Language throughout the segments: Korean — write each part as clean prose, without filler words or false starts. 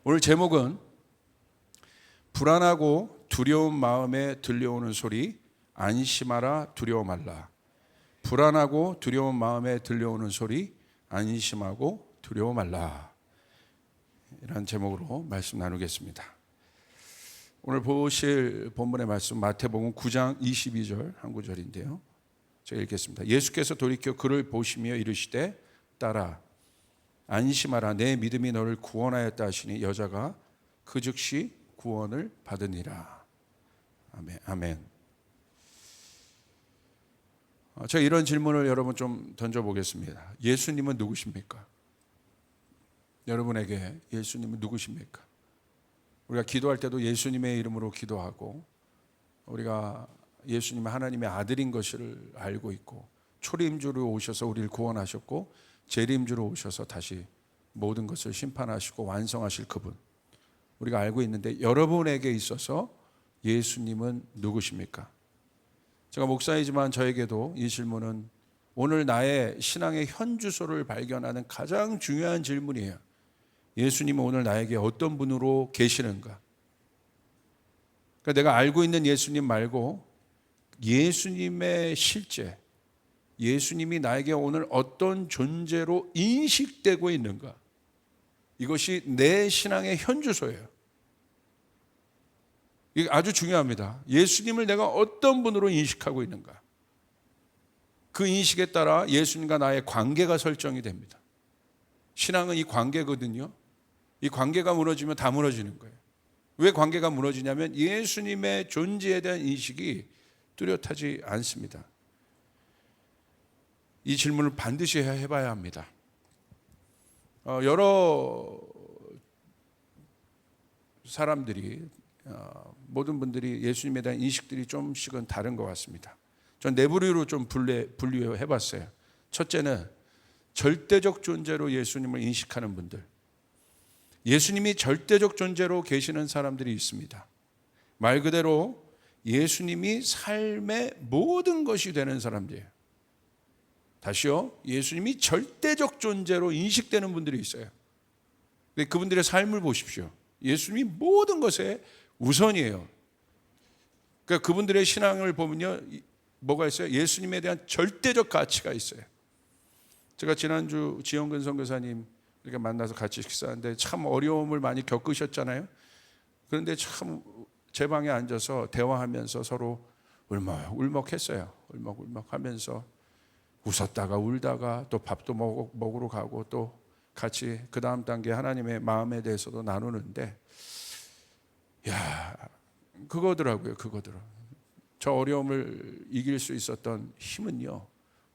오늘 제목은 불안하고 두려운 마음에 들려오는 소리 안심하라 두려워 말라. 불안하고 두려운 마음에 들려오는 소리 안심하고 두려워 말라. 이런 제목으로 말씀 나누겠습니다. 오늘 보실 본문의 말씀 마태복음 9장 22절 한 구절인데요. 제가 읽겠습니다. 예수께서 돌이켜 그를 보시며 이르시되 딸아 안심하라 내 믿음이 너를 구원하였다 하시니 여자가 그 즉시 구원을 받으니라. 아멘. 제가 이런 질문을 여러분 좀 던져보겠습니다. 예수님은 누구십니까? 여러분에게 예수님은 누구십니까? 우리가 기도할 때도 예수님의 이름으로 기도하고 우리가 예수님은 하나님의 아들인 것을 알고 있고 초림주로 오셔서 우리를 구원하셨고 재림주로 오셔서 다시 모든 것을 심판하시고 완성하실 그분 우리가 알고 있는데 여러분에게 있어서 예수님은 누구십니까? 제가 목사이지만 저에게도 이 질문은 오늘 나의 신앙의 현주소를 발견하는 가장 중요한 질문이에요. 예수님은 오늘 나에게 어떤 분으로 계시는가? 그러니까 내가 알고 있는 예수님 말고 예수님의 실제, 예수님이 나에게 오늘 어떤 존재로 인식되고 있는가? 이것이 내 신앙의 현주소예요. 이게 아주 중요합니다. 예수님을 내가 어떤 분으로 인식하고 있는가? 그 인식에 따라 예수님과 나의 관계가 설정이 됩니다. 신앙은 이 관계거든요. 이 관계가 무너지면 다 무너지는 거예요. 왜 관계가 무너지냐면 예수님의 존재에 대한 인식이 뚜렷하지 않습니다. 이 질문을 반드시 해봐야 합니다. 여러 사람들이 모든 분들이 예수님에 대한 인식들이 좀씩은 다른 것 같습니다. 전 네 부류로 좀 분류해봤어요. 첫째는 절대적 존재로 예수님을 인식하는 분들. 예수님이 절대적 존재로 계시는 사람들이 있습니다. 말 그대로 예수님이 삶의 모든 것이 되는 사람들이에요. 다시요, 예수님이 절대적 존재로 인식되는 분들이 있어요. 그분들의 삶을 보십시오. 예수님이 모든 것에 우선이에요. 그러니까 그분들의 신앙을 보면요, 뭐가 있어요? 예수님에 대한 절대적 가치가 있어요. 제가 지난주 지영근 선교사님 이렇게 만나서 같이 식사하는데 참 어려움을 많이 겪으셨잖아요. 그런데 참 제 방에 앉아서 대화하면서 서로 울먹했어요. 울먹하면서 웃었다가 울다가 또 밥도 먹으러 가고 또 같이 그 다음 단계 하나님의 마음에 대해서도 나누는데 그거더라고요. 저 어려움을 이길 수 있었던 힘은요,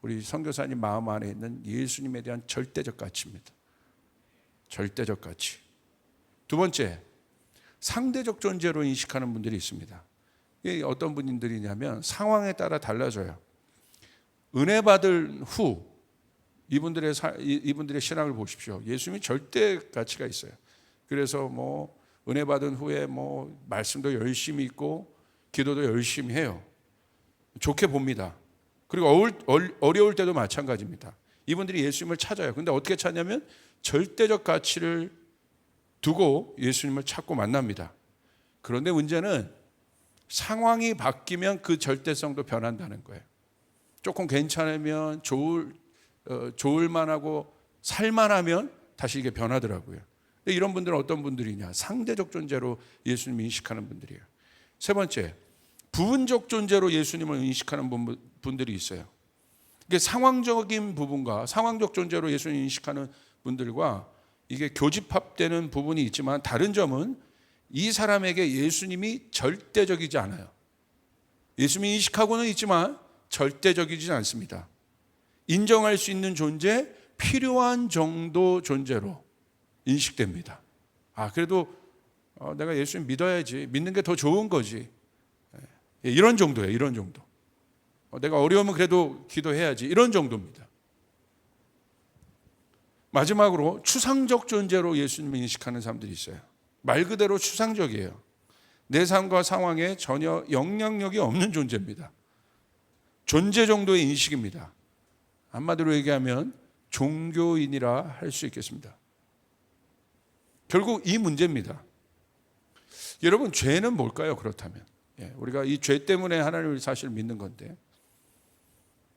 우리 선교사님 마음 안에 있는 예수님에 대한 절대적 가치입니다. 절대적 가치. 두 번째, 상대적 존재로 인식하는 분들이 있습니다. 이게 어떤 분들이냐면 상황에 따라 달라져요. 은혜 받은 후 이분들의 신앙을 보십시오. 예수님이 절대 가치가 있어요. 그래서 은혜 받은 후에 말씀도 열심히 읽고 기도도 열심히 해요. 좋게 봅니다. 그리고 어려울 때도 마찬가지입니다. 이분들이 예수님을 찾아요. 근데 어떻게 찾냐면 절대적 가치를 두고 예수님을 찾고 만납니다. 그런데 문제는 상황이 바뀌면 그 절대성도 변한다는 거예요. 조금 괜찮으면 좋을 만하고 살만하면 다시 이게 변하더라고요. 이런 분들은 어떤 분들이냐? 상대적 존재로 예수님을 인식하는 분들이에요. 세 번째, 부분적 존재로 예수님을 인식하는 분들이 있어요. 이게 상황적인 부분과 상황적 존재로 예수님을 인식하는 분들과 이게 교집합되는 부분이 있지만 다른 점은 이 사람에게 예수님이 절대적이지 않아요. 예수님이 인식하고는 있지만 절대적이지 않습니다. 인정할 수 있는 존재, 필요한 정도 존재로 인식됩니다. 그래도 내가 예수님 믿어야지. 믿는 게 더 좋은 거지. 이런 정도예요. 이런 정도. 내가 어려우면 그래도 기도해야지. 이런 정도입니다. 마지막으로 추상적 존재로 예수님을 인식하는 사람들이 있어요. 말 그대로 추상적이에요. 내 삶과 상황에 전혀 영향력이 없는 존재입니다. 존재 정도의 인식입니다. 한마디로 얘기하면 종교인이라 할 수 있겠습니다. 결국 이 문제입니다. 여러분, 죄는 뭘까요? 그렇다면 우리가 이 죄 때문에 하나님을 사실 믿는 건데,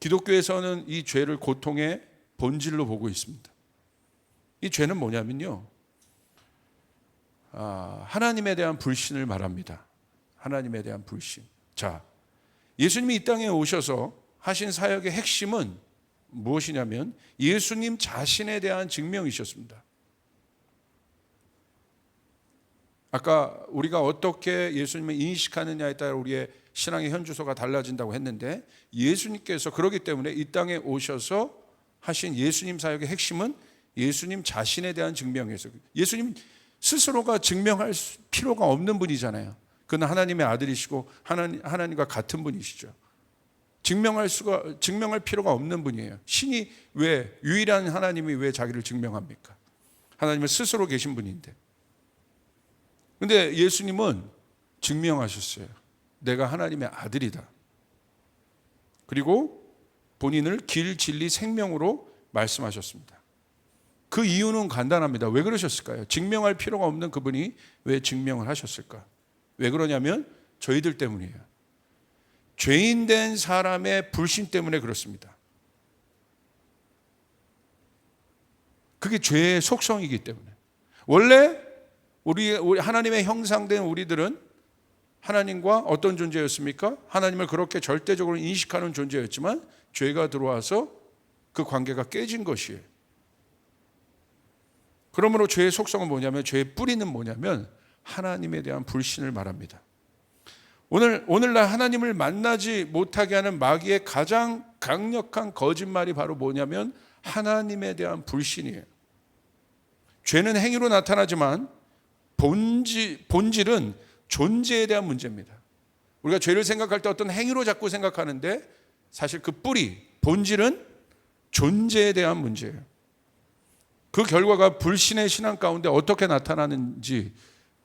기독교에서는 이 죄를 고통의 본질로 보고 있습니다. 이 죄는 뭐냐면요, 하나님에 대한 불신을 말합니다. 하나님에 대한 불신. 자, 예수님이 이 땅에 오셔서 하신 사역의 핵심은 무엇이냐면 예수님 자신에 대한 증명이셨습니다. 아까 우리가 어떻게 예수님을 인식하느냐에 따라 우리의 신앙의 현주소가 달라진다고 했는데, 예수님께서 그렇기 때문에 이 땅에 오셔서 하신 예수님 사역의 핵심은 예수님 자신에 대한 증명이었어요. 예수님 스스로가 증명할 필요가 없는 분이잖아요. 그는 하나님의 아들이시고 하나님과 같은 분이시죠. 증명할 필요가 없는 분이에요. 신이 왜, 유일한 하나님이 왜 자기를 증명합니까? 하나님은 스스로 계신 분인데. 근데 예수님은 증명하셨어요. 내가 하나님의 아들이다. 그리고 본인을 길, 진리, 생명으로 말씀하셨습니다. 그 이유는 간단합니다. 왜 그러셨을까요? 증명할 필요가 없는 그분이 왜 증명을 하셨을까? 왜 그러냐면 저희들 때문이에요. 죄인 된 사람의 불신 때문에 그렇습니다. 그게 죄의 속성이기 때문에. 원래 우리 하나님의 형상된 우리들은 하나님과 어떤 존재였습니까? 하나님을 그렇게 절대적으로 인식하는 존재였지만 죄가 들어와서 그 관계가 깨진 것이에요. 그러므로 죄의 속성은 뭐냐면, 죄의 뿌리는 뭐냐면 하나님에 대한 불신을 말합니다. 오늘날 하나님을 만나지 못하게 하는 마귀의 가장 강력한 거짓말이 바로 뭐냐면 하나님에 대한 불신이에요. 죄는 행위로 나타나지만 본질은 존재에 대한 문제입니다. 우리가 죄를 생각할 때 어떤 행위로 자꾸 생각하는데 사실 그 뿌리, 본질은 존재에 대한 문제예요. 그 결과가 불신의 신앙 가운데 어떻게 나타나는지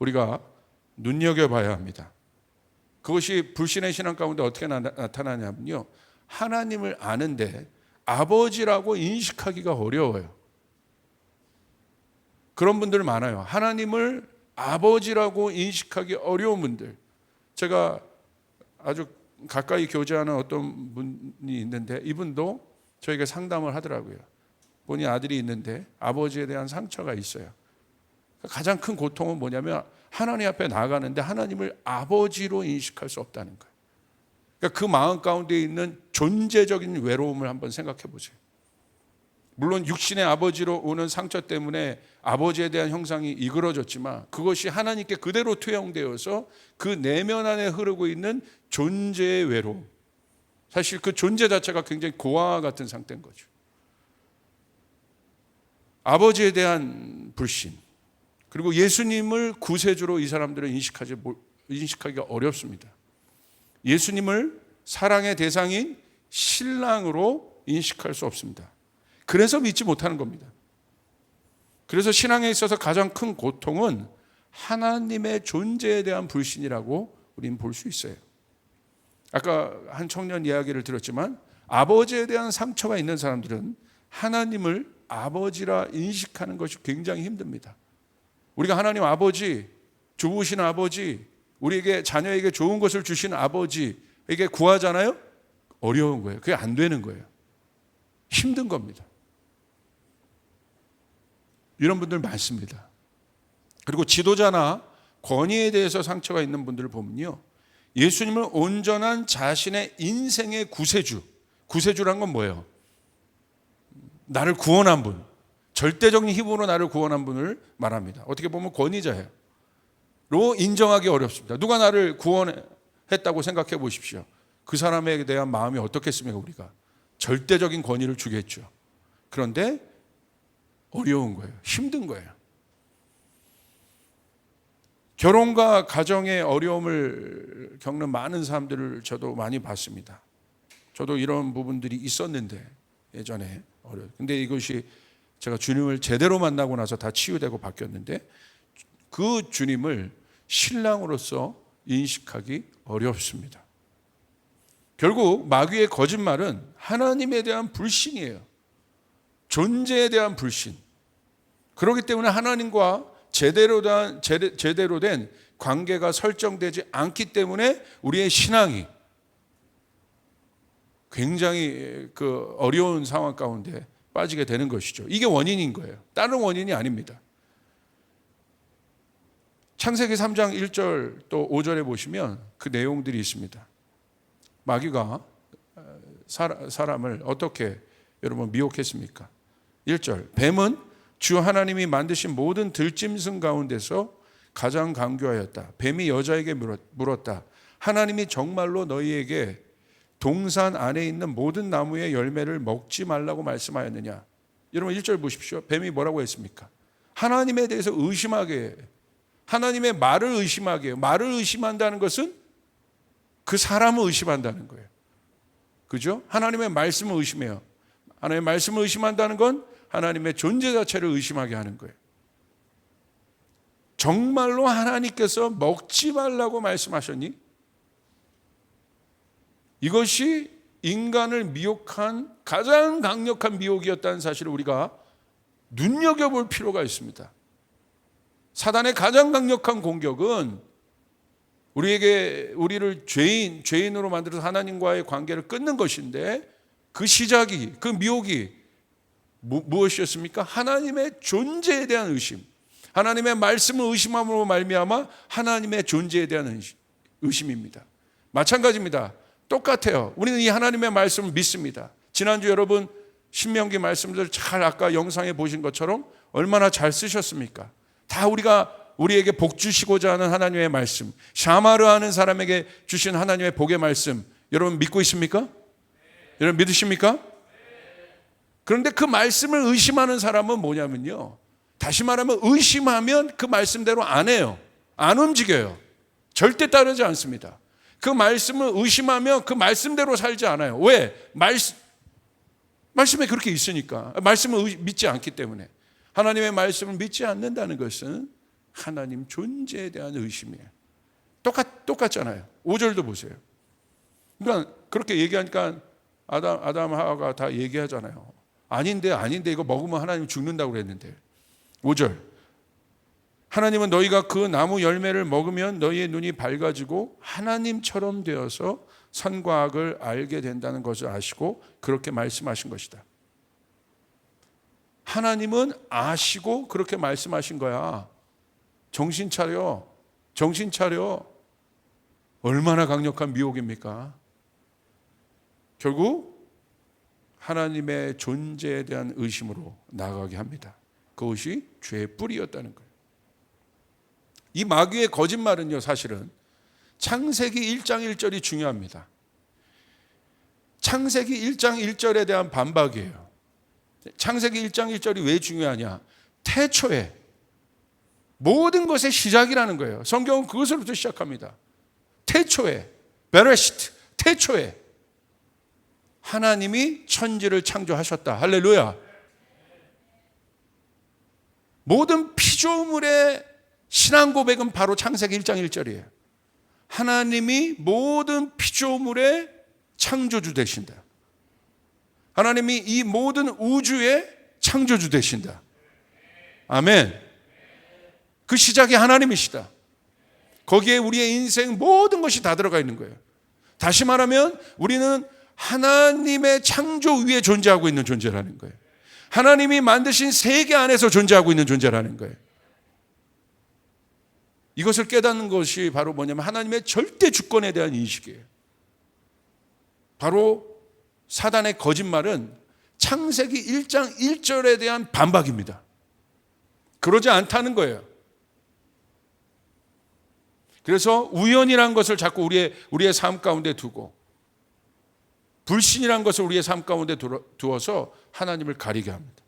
우리가 눈여겨봐야 합니다. 그것이 불신의 신앙 가운데 어떻게 나타나냐면요, 하나님을 아는데 아버지라고 인식하기가 어려워요. 그런 분들 많아요. 하나님을 아버지라고 인식하기 어려운 분들. 제가 아주 가까이 교제하는 어떤 분이 있는데 이분도 저에게 상담을 하더라고요. 본인 아들이 있는데 아버지에 대한 상처가 있어요. 가장 큰 고통은 뭐냐면 하나님 앞에 나가는데 하나님을 아버지로 인식할 수 없다는 거예요. 그러니까 그 마음 가운데 있는 존재적인 외로움을 한번 생각해 보세요. 물론 육신의 아버지로 오는 상처 때문에 아버지에 대한 형상이 이그러졌지만 그것이 하나님께 그대로 투영되어서 그 내면 안에 흐르고 있는 존재의 외로움, 사실 그 존재 자체가 굉장히 고아와 같은 상태인 거죠. 아버지에 대한 불신, 그리고 예수님을 구세주로 이 사람들은 인식하기가 어렵습니다. 예수님을 사랑의 대상인 신랑으로 인식할 수 없습니다. 그래서 믿지 못하는 겁니다. 그래서 신앙에 있어서 가장 큰 고통은 하나님의 존재에 대한 불신이라고 우리는 볼 수 있어요. 아까 한 청년 이야기를 들었지만 아버지에 대한 상처가 있는 사람들은 하나님을 아버지라 인식하는 것이 굉장히 힘듭니다. 우리가 하나님 아버지, 좋으신 아버지, 우리에게 자녀에게 좋은 것을 주신 아버지에게 구하잖아요. 어려운 거예요. 그게 안 되는 거예요. 힘든 겁니다. 이런 분들 많습니다. 그리고 지도자나 권위에 대해서 상처가 있는 분들을 보면요, 예수님을 온전한 자신의 인생의 구세주란 건 뭐예요? 나를 구원한 분, 절대적인 힘으로 나를 구원한 분을 말합니다. 어떻게 보면 권위자예요. 로 인정하기 어렵습니다. 누가 나를 구원했다고 생각해 보십시오. 그 사람에 대한 마음이 어떻겠습니까? 우리가 절대적인 권위를 주겠죠. 그런데 어려운 거예요. 힘든 거예요. 결혼과 가정의 어려움을 겪는 많은 사람들을 저도 많이 봤습니다. 저도 이런 부분들이 있었는데 예전에 근데 이것이 제가 주님을 제대로 만나고 나서 다 치유되고 바뀌었는데 그 주님을 신랑으로서 인식하기 어렵습니다. 결국 마귀의 거짓말은 하나님에 대한 불신이에요. 존재에 대한 불신. 그렇기 때문에 하나님과 제대로 된 관계가 설정되지 않기 때문에 우리의 신앙이 굉장히 그 어려운 상황 가운데 빠지게 되는 것이죠. 이게 원인인 거예요. 다른 원인이 아닙니다. 창세기 3장 1절 또 5절에 보시면 그 내용들이 있습니다. 마귀가 사람을 어떻게 여러분 미혹했습니까? 1절, 뱀은 주 하나님이 만드신 모든 들짐승 가운데서 가장 강교하였다. 뱀이 여자에게 물었다. 하나님이 정말로 너희에게 동산 안에 있는 모든 나무의 열매를 먹지 말라고 말씀하였느냐? 여러분 1절 보십시오. 뱀이 뭐라고 했습니까? 하나님에 대해서 의심하게, 하나님의 말을 의심하게 해요. 말을 의심한다는 것은 그 사람을 의심한다는 거예요. 그죠? 하나님의 말씀을 의심해요. 하나님의 말씀을 의심한다는 건 하나님의 존재 자체를 의심하게 하는 거예요. 정말로 하나님께서 먹지 말라고 말씀하셨니? 이것이 인간을 미혹한 가장 강력한 미혹이었다는 사실을 우리가 눈여겨볼 필요가 있습니다. 사단의 가장 강력한 공격은 우리를 죄인으로 만들어서 하나님과의 관계를 끊는 것인데, 그 시작이, 그 미혹이 무엇이었습니까? 하나님의 존재에 대한 의심, 하나님의 말씀을 의심함으로 말미암아 하나님의 존재에 대한 의심입니다. 마찬가지입니다. 똑같아요. 우리는 이 하나님의 말씀을 믿습니다. 지난주 여러분 신명기 말씀들 잘 아까 영상에 보신 것처럼 얼마나 잘 쓰셨습니까? 다 우리에게 복 주시고자 하는 하나님의 말씀, 샤마르 하는 사람에게 주신 하나님의 복의 말씀, 여러분 믿고 있습니까? 여러분 믿으십니까? 그런데 그 말씀을 의심하는 사람은 뭐냐면요, 다시 말하면 의심하면 그 말씀대로 안 해요. 안 움직여요. 절대 따르지 않습니다. 그 말씀을 의심하면 그 말씀대로 살지 않아요. 왜? 말씀에 그렇게 있으니까. 말씀을 믿지 않기 때문에. 하나님의 말씀을 믿지 않는다는 것은 하나님 존재에 대한 의심이에요. 똑같잖아요. 5절도 보세요. 그러니까 그렇게 얘기하니까 아담 하와가 다 얘기하잖아요. 아닌데 이거 먹으면 하나님 죽는다고 그랬는데. 5절, 하나님은 너희가 그 나무 열매를 먹으면 너희의 눈이 밝아지고 하나님처럼 되어서 선과 악을 알게 된다는 것을 아시고 그렇게 말씀하신 것이다. 하나님은 아시고 그렇게 말씀하신 거야. 정신 차려. 얼마나 강력한 미혹입니까? 결국 하나님의 존재에 대한 의심으로 나아가게 합니다. 그것이 죄의 뿌리였다는 거예요. 이 마귀의 거짓말은요, 사실은 창세기 1장 1절이 중요합니다. 창세기 1장 1절에 대한 반박이에요. 창세기 1장 1절이 왜 중요하냐? 태초에 모든 것의 시작이라는 거예요. 성경은 그것으로부터 시작합니다. 태초에, 베레시트, 태초에 하나님이 천지를 창조하셨다. 할렐루야. 모든 피조물의 신앙 고백은 바로 창세기 1장 1절이에요. 하나님이 모든 피조물의 창조주 되신다. 하나님이 이 모든 우주의 창조주 되신다. 아멘. 그 시작이 하나님이시다. 거기에 우리의 인생 모든 것이 다 들어가 있는 거예요. 다시 말하면 우리는 하나님의 창조 위에 존재하고 있는 존재라는 거예요. 하나님이 만드신 세계 안에서 존재하고 있는 존재라는 거예요. 이것을 깨닫는 것이 바로 뭐냐면 하나님의 절대 주권에 대한 인식이에요. 바로 사단의 거짓말은 창세기 1장 1절에 대한 반박입니다. 그러지 않다는 거예요. 그래서 우연이라는 것을 자꾸 우리의 삶 가운데 두고, 불신이라는 것을 우리의 삶 가운데 두어서 하나님을 가리게 합니다.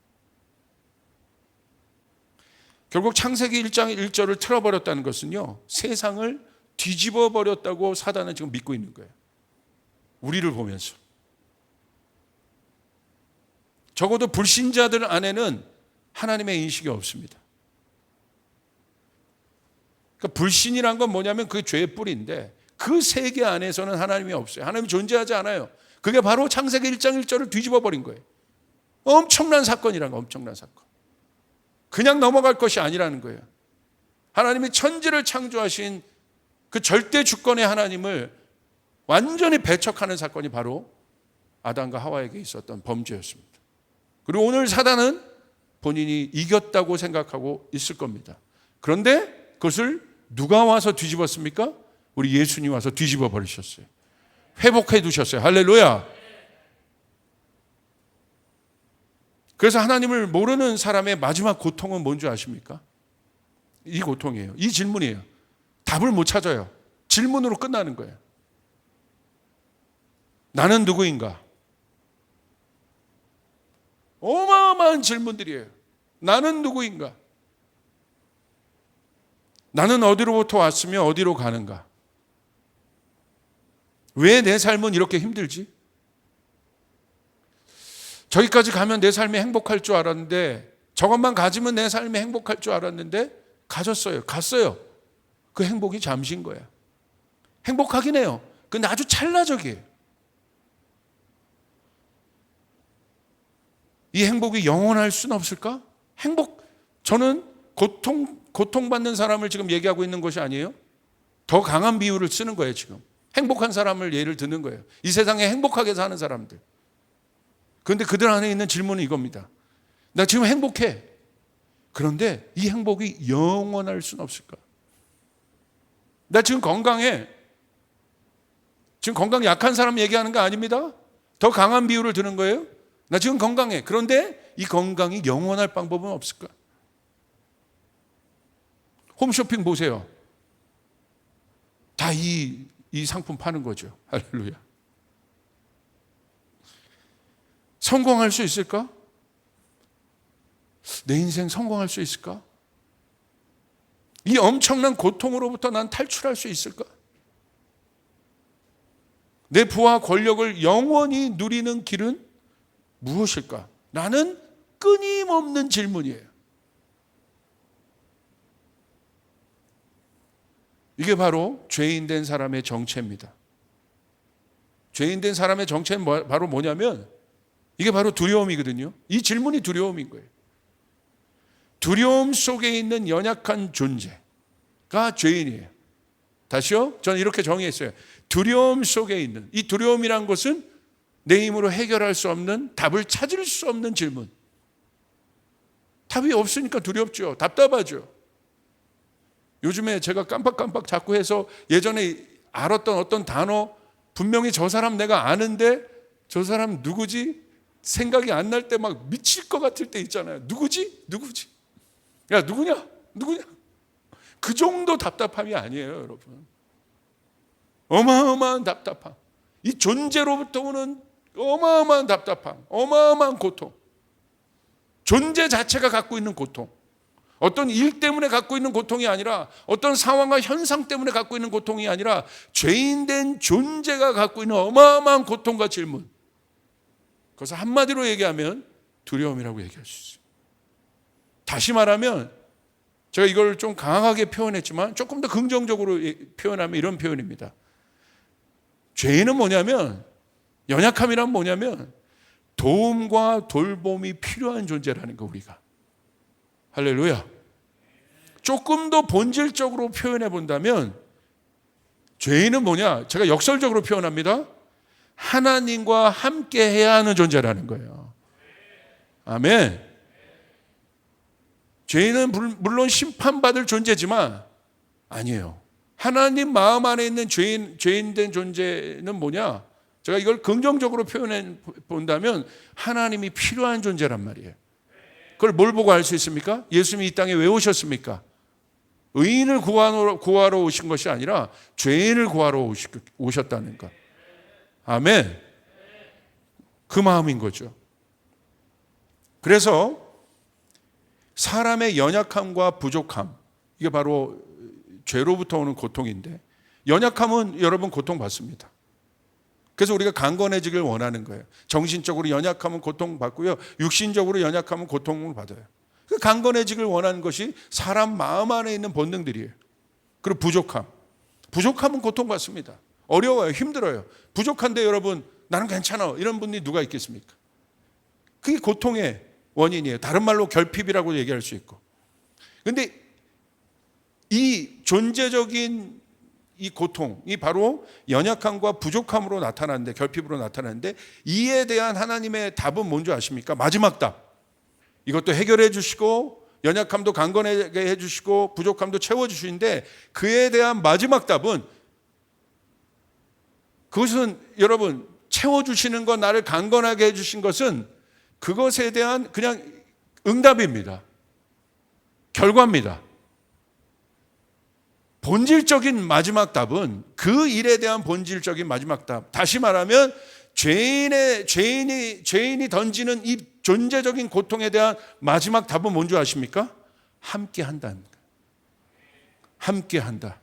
결국 창세기 1장 1절을 틀어버렸다는 것은요, 세상을 뒤집어 버렸다고 사단은 지금 믿고 있는 거예요. 우리를 보면서. 적어도 불신자들 안에는 하나님의 인식이 없습니다. 그러니까 불신이란 건 뭐냐면 그게 죄의 뿌리인데, 그 세계 안에서는 하나님이 없어요. 하나님이 존재하지 않아요. 그게 바로 창세기 1장 1절을 뒤집어 버린 거예요. 엄청난 사건이란 거, 엄청난 사건. 그냥 넘어갈 것이 아니라는 거예요. 하나님이 천지를 창조하신 그 절대 주권의 하나님을 완전히 배척하는 사건이 바로 아담과 하와에게 있었던 범죄였습니다. 그리고 오늘 사단은 본인이 이겼다고 생각하고 있을 겁니다. 그런데 그것을 누가 와서 뒤집었습니까? 우리 예수님 와서 뒤집어 버리셨어요. 회복해 두셨어요. 할렐루야. 그래서 하나님을 모르는 사람의 마지막 고통은 뭔지 아십니까? 이 고통이에요. 이 질문이에요. 답을 못 찾아요. 질문으로 끝나는 거예요. 나는 누구인가? 어마어마한 질문들이에요. 나는 누구인가? 나는 어디로부터 왔으며 어디로 가는가? 왜 내 삶은 이렇게 힘들지? 저기까지 가면 내 삶이 행복할 줄 알았는데, 저것만 가지면 내 삶이 행복할 줄 알았는데 가졌어요. 갔어요. 그 행복이 잠시인 거야. 행복하긴 해요. 근데 아주 찰나적이에요. 이 행복이 영원할 수는 없을까? 저는 고통받는 사람을 지금 얘기하고 있는 것이 아니에요. 더 강한 비유를 쓰는 거예요, 지금. 행복한 사람을 예를 드는 거예요. 이 세상에 행복하게 사는 사람들. 그런데 그들 안에 있는 질문은 이겁니다. 나 지금 행복해. 그런데 이 행복이 영원할 수는 없을까? 나 지금 건강해. 지금 건강 약한 사람 얘기하는 거 아닙니다. 더 강한 비유를 드는 거예요. 나 지금 건강해. 그런데 이 건강이 영원할 방법은 없을까? 홈쇼핑 보세요. 다 이 상품 파는 거죠. 할렐루야. 성공할 수 있을까? 내 인생 성공할 수 있을까? 이 엄청난 고통으로부터 난 탈출할 수 있을까? 내 부와 권력을 영원히 누리는 길은 무엇일까? 라는 끊임없는 질문이에요. 이게 바로 죄인된 사람의 정체입니다. 죄인된 사람의 정체는 바로 뭐냐면 이게 바로 두려움이거든요. 이 질문이 두려움인 거예요. 두려움 속에 있는 연약한 존재가 죄인이에요. 다시요? 저는 이렇게 정의했어요. 두려움 속에 있는, 이 두려움이란 것은 내 힘으로 해결할 수 없는, 답을 찾을 수 없는 질문. 답이 없으니까 두렵죠. 답답하죠. 요즘에 제가 깜빡깜빡 자꾸 해서 예전에 알았던 어떤 단어, 분명히 저 사람 내가 아는데 저 사람 누구지? 생각이 안 날 때 막 미칠 것 같을 때 있잖아요. 누구지? 야, 누구냐? 그 정도 답답함이 아니에요, 여러분. 어마어마한 답답함. 이 존재로부터 오는 어마어마한 답답함, 어마어마한 고통. 존재 자체가 갖고 있는 고통. 어떤 일 때문에 갖고 있는 고통이 아니라, 어떤 상황과 현상 때문에 갖고 있는 고통이 아니라 죄인된 존재가 갖고 있는 어마어마한 고통과 질문. 그것을 한마디로 얘기하면 두려움이라고 얘기할 수 있어요. 다시 말하면 제가 이걸 좀 강하게 표현했지만 조금 더 긍정적으로 표현하면 이런 표현입니다. 죄인은 뭐냐면, 연약함이란 뭐냐면 도움과 돌봄이 필요한 존재라는 거, 우리가. 할렐루야. 조금 더 본질적으로 표현해 본다면 죄인은 뭐냐? 제가 역설적으로 표현합니다. 하나님과 함께 해야 하는 존재라는 거예요. 아멘. 죄인은 물론 심판받을 존재지만 아니에요. 하나님 마음 안에 있는 죄인된 존재는 뭐냐? 제가 이걸 긍정적으로 표현해 본다면 하나님이 필요한 존재란 말이에요. 그걸 뭘 보고 알 수 있습니까? 예수님이 이 땅에 왜 오셨습니까? 의인을 구하러 오신 것이 아니라 죄인을 구하러 오셨다는 것. 아멘. 그 마음인 거죠. 그래서 사람의 연약함과 부족함, 이게 바로 죄로부터 오는 고통인데, 연약함은 여러분 고통받습니다. 그래서 우리가 강건해지길 원하는 거예요. 정신적으로 연약하면 고통받고요, 육신적으로 연약하면 고통을 받아요. 강건해지길 원하는 것이 사람 마음 안에 있는 본능들이에요. 그리고 부족함은 고통받습니다. 어려워요. 힘들어요. 부족한데 여러분 나는 괜찮아, 이런 분이 누가 있겠습니까? 그게 고통의 원인이에요. 다른 말로 결핍이라고 얘기할 수 있고. 그런데 이 존재적인 이 고통이 바로 연약함과 부족함으로 나타나는데, 결핍으로 나타나는데, 이에 대한 하나님의 답은 뭔지 아십니까? 마지막 답. 이것도 해결해 주시고 연약함도 강건하게 해 주시고 부족함도 채워 주시는데, 그에 대한 마지막 답은, 그것은 여러분, 채워 주시는 것, 나를 강건하게 해 주신 것은 그것에 대한 그냥 응답입니다. 결과입니다. 본질적인 마지막 답은, 그 일에 대한 본질적인 마지막 답, 다시 말하면 죄인이 던지는 이 존재적인 고통에 대한 마지막 답은 뭔지 아십니까? 함께 한다는 거예요. 함께 한다.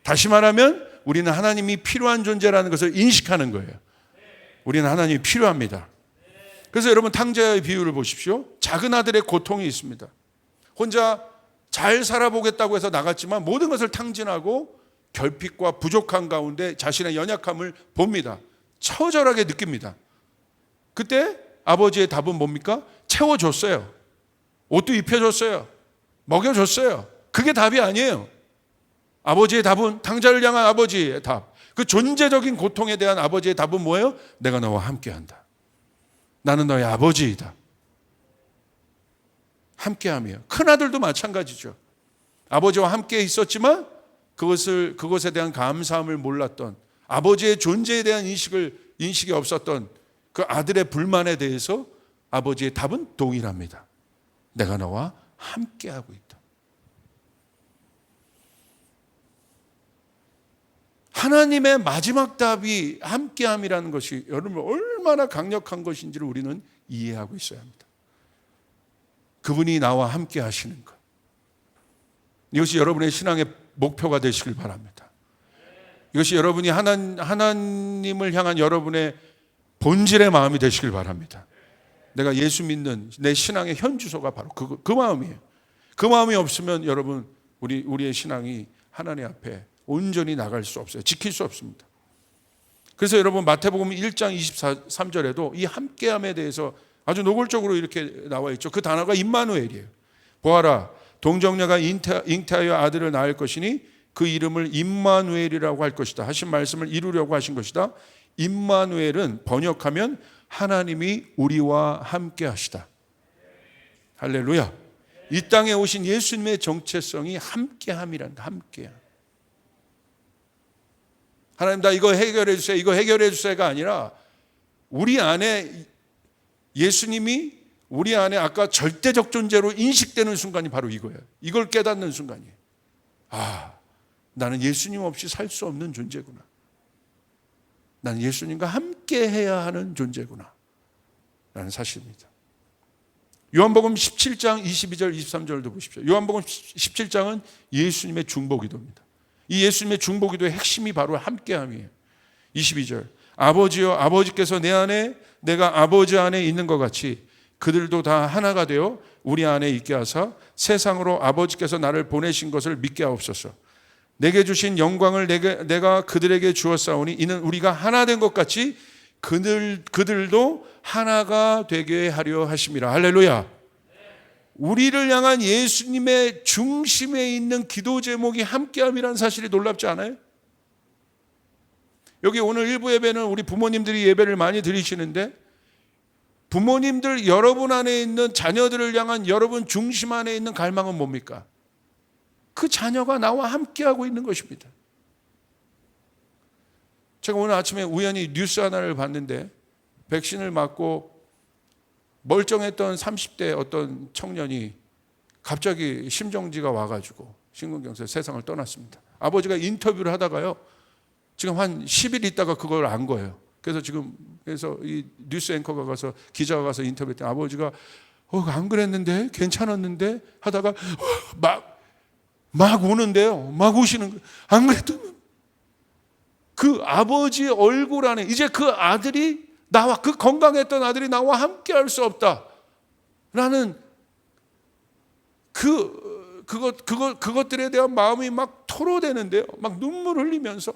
다시 말하면 우리는 하나님이 필요한 존재라는 것을 인식하는 거예요. 우리는 하나님이 필요합니다. 그래서 여러분, 탕자의 비유를 보십시오. 작은 아들의 고통이 있습니다. 혼자 잘 살아보겠다고 해서 나갔지만 모든 것을 탕진하고 결핍과 부족한 가운데 자신의 연약함을 봅니다. 처절하게 느낍니다. 그때 아버지의 답은 뭡니까? 채워줬어요. 옷도 입혀줬어요. 먹여줬어요. 그게 답이 아니에요. 아버지의 답은, 탕자를 향한 아버지의 답, 그 존재적인 고통에 대한 아버지의 답은 뭐예요? 내가 너와 함께한다. 나는 너의 아버지이다. 함께하며. 큰아들도 마찬가지죠. 아버지와 함께 있었지만 그것에 대한 감사함을 몰랐던, 아버지의 존재에 대한 인식이 없었던 그 아들의 불만에 대해서 아버지의 답은 동일합니다. 내가 너와 함께하고 있다. 하나님의 마지막 답이 함께함이라는 것이 여러분 얼마나 강력한 것인지를 우리는 이해하고 있어야 합니다. 그분이 나와 함께 하시는 것. 이것이 여러분의 신앙의 목표가 되시길 바랍니다. 이것이 여러분이 하나님을 향한 여러분의 본질의 마음이 되시길 바랍니다. 내가 예수 믿는 내 신앙의 현주소가 바로 그 마음이에요. 그 마음이 없으면 여러분, 우리의 신앙이 하나님 앞에 온전히 나갈 수 없어요. 지킬 수 없습니다. 그래서 여러분, 마태복음 1장 23절에도 이 함께함에 대해서 아주 노골적으로 이렇게 나와 있죠. 그 단어가 임마누엘이에요. 보아라, 동정녀가 잉태하여 아들을 낳을 것이니 그 이름을 임마누엘이라고 할 것이다 하신 말씀을 이루려고 하신 것이다. 임마누엘은 번역하면 하나님이 우리와 함께 하시다. 할렐루야. 이 땅에 오신 예수님의 정체성이 함께함이란다. 함께함. 하나님, 나 이거 해결해 주세요, 이거 해결해 주세요가 아니라, 우리 안에 예수님이 우리 안에 아까 절대적 존재로 인식되는 순간이 바로 이거예요. 이걸 깨닫는 순간이에요. 아, 나는 예수님 없이 살 수 없는 존재구나. 나는 예수님과 함께 해야 하는 존재구나 라는 사실입니다. 요한복음 17장 22절 23절도 보십시오. 요한복음 17장은 예수님의 중보기도입니다. 이 예수님의 중보기도의 핵심이 바로 함께함이에요. 22절, 아버지여, 아버지께서 내 안에 내가 아버지 안에 있는 것 같이 그들도 다 하나가 되어 우리 안에 있게 하사 세상으로 아버지께서 나를 보내신 것을 믿게 하옵소서. 내게 주신 영광을 내가 그들에게 주었사오니 이는 우리가 하나 된 것 같이 그들도 하나가 되게 하려 하심이라. 할렐루야. 우리를 향한 예수님의 중심에 있는 기도 제목이 함께함이라는 사실이 놀랍지 않아요? 여기 오늘 일부 예배는 우리 부모님들이 예배를 많이 드리시는데, 부모님들 여러분 안에 있는 자녀들을 향한 여러분 중심 안에 있는 갈망은 뭡니까? 그 자녀가 나와 함께하고 있는 것입니다. 제가 오늘 아침에 우연히 뉴스 하나를 봤는데, 백신을 맞고 멀쩡했던 30대 어떤 청년이 갑자기 심정지가 와가지고 심근경색 세상을 떠났습니다. 아버지가 인터뷰를 하다가요, 지금 한 10일 있다가 그걸 안 거예요. 그래서 이 뉴스 앵커가 가서, 기자가 가서 인터뷰했더니 아버지가 안 그랬는데, 괜찮았는데 하다가 막 우는데요. 막 우시는 거예요. 안 그랬던 그 아버지의 얼굴 안에 이제 그 아들이 나와, 그 건강했던 아들이 나와 함께 할 수 없다라는 그것들에 대한 마음이 막 토로되는데요. 막 눈물 흘리면서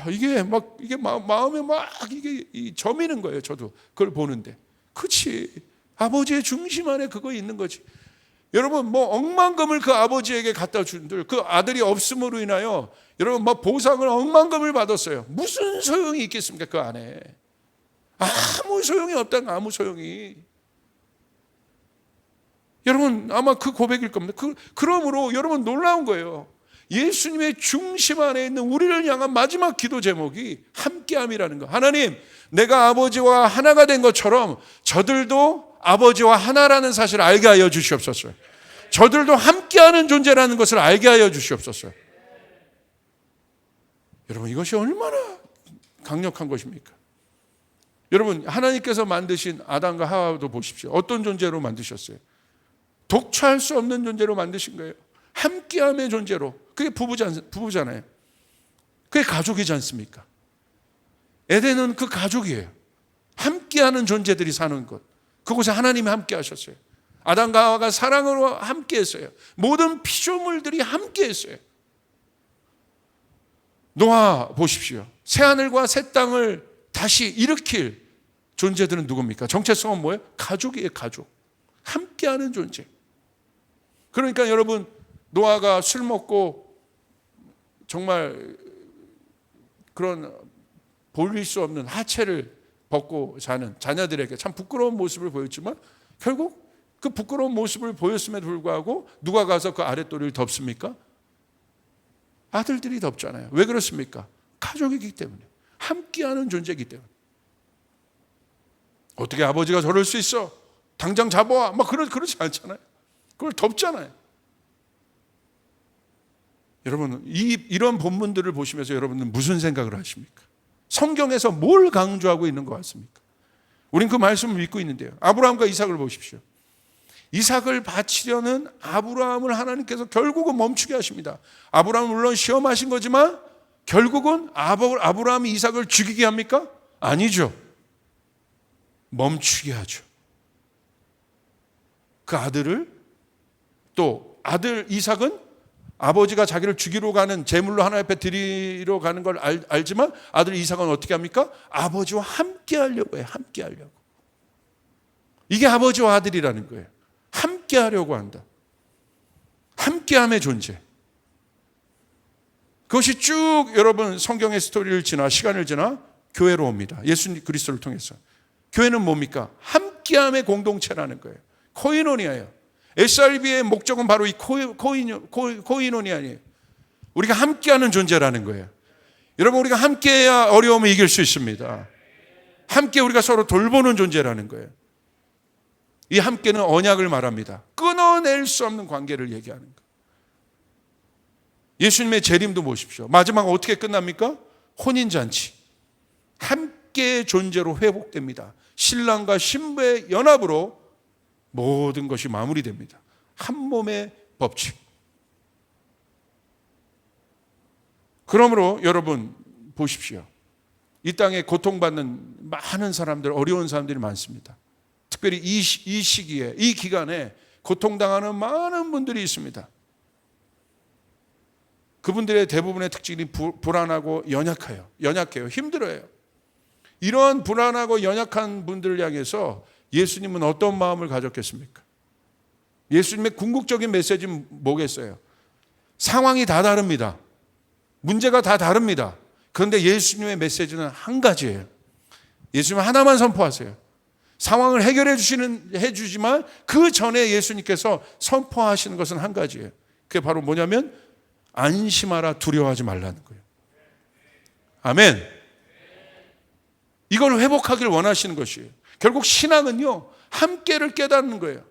이게 마음에 막 이게 저미는 거예요. 저도 그걸 보는데, 그렇지, 아버지의 중심 안에 그거 있는 거지. 여러분 뭐 억만금을 그 아버지에게 갖다 준들 그 아들이 없음으로 인하여 여러분 뭐 보상을 억만금을 받았어요. 무슨 소용이 있겠습니까? 그 안에 아무 소용이 없다는 아무 소용이. 여러분 아마 그 고백일 겁니다. 그러므로 여러분 놀라운 거예요. 예수님의 중심 안에 있는 우리를 향한 마지막 기도 제목이 함께함이라는 거. 하나님, 내가 아버지와 하나가 된 것처럼 저들도 아버지와 하나라는 사실을 알게 하여 주시옵소서. 저들도 함께하는 존재라는 것을 알게 하여 주시옵소서. 여러분 이것이 얼마나 강력한 것입니까? 여러분 하나님께서 만드신 아담과 하와도 보십시오. 어떤 존재로 만드셨어요? 독차할 수 없는 존재로 만드신 거예요. 함께함의 존재로. 그게 부부잖아요. 그게 가족이지 않습니까? 에덴은 그 가족이에요. 함께하는 존재들이 사는 곳. 그곳에 하나님이 함께 하셨어요. 아담과 하와가 사랑으로 함께 했어요. 모든 피조물들이 함께 했어요. 노아 보십시오. 새하늘과 새 땅을 다시 일으킬 존재들은 누굽니까? 정체성은 뭐예요? 가족이에요. 가족. 함께하는 존재. 그러니까 여러분 노아가 술 먹고 정말 그런 보일 수 없는 하체를 벗고 자는 자녀들에게 참 부끄러운 모습을 보였지만 결국 그 부끄러운 모습을 보였음에도 불구하고 누가 가서 그 아랫도리를 덮습니까? 아들들이 덮잖아요. 왜 그렇습니까? 가족이기 때문에. 함께하는 존재이기 때문에. 어떻게 아버지가 저럴 수 있어? 당장 잡아와. 막 그러지 않잖아요. 그걸 덮잖아요. 여러분 이런 본문들을 보시면서 여러분은 무슨 생각을 하십니까? 성경에서 뭘 강조하고 있는 것 같습니까? 우린 그 말씀을 믿고 있는데요. 아브라함과 이삭을 보십시오. 이삭을 바치려는 아브라함을 하나님께서 결국은 멈추게 하십니다. 아브라함은 물론 시험하신 거지만 결국은 아브라함이 이삭을 죽이게 합니까? 아니죠. 멈추게 하죠. 그 아들을 또 아들 이삭은 아버지가 자기를 죽이러 가는 제물로 하나님 앞에 드리러 가는 걸 알지만 아들 이삭은 어떻게 합니까? 아버지와 함께 하려고 해요. 함께 하려고. 이게 아버지와 아들이라는 거예요. 함께 하려고 한다. 함께함의 존재. 그것이 쭉 여러분 성경의 스토리를 지나 시간을 지나 교회로 옵니다. 예수 그리스도를 통해서. 교회는 뭡니까? 함께함의 공동체라는 거예요. 코이노니아예요. SRB의 목적은 바로 이 코이노니아예요. 우리가 함께하는 존재라는 거예요. 여러분 우리가 함께해야 어려움을 이길 수 있습니다. 함께 우리가 서로 돌보는 존재라는 거예요. 이 함께는 언약을 말합니다. 끊어낼 수 없는 관계를 얘기하는 거예요. 예수님의 재림도 보십시오. 마지막 어떻게 끝납니까? 혼인잔치. 함께의 존재로 회복됩니다. 신랑과 신부의 연합으로 모든 것이 마무리됩니다. 한 몸의 법칙. 그러므로 여러분 보십시오. 이 땅에 고통받는 많은 사람들, 어려운 사람들이 많습니다. 특별히 이 시기에, 이 기간에 고통당하는 많은 분들이 있습니다. 그분들의 대부분의 특징이 불안하고 연약해요. 힘들어요. 이런 불안하고 연약한 분들을 향해서 예수님은 어떤 마음을 가졌겠습니까? 예수님의 궁극적인 메시지는 뭐겠어요? 상황이 다 다릅니다. 문제가 다 다릅니다. 그런데 예수님의 메시지는 한 가지예요. 예수님 하나만 선포하세요. 상황을 해결해 주지만 그 전에 예수님께서 선포하시는 것은 한 가지예요. 그게 바로 뭐냐면 안심하라, 두려워하지 말라는 거예요. 아멘. 이걸 회복하길 원하시는 것이에요. 결국 신앙은요, 함께를 깨닫는 거예요.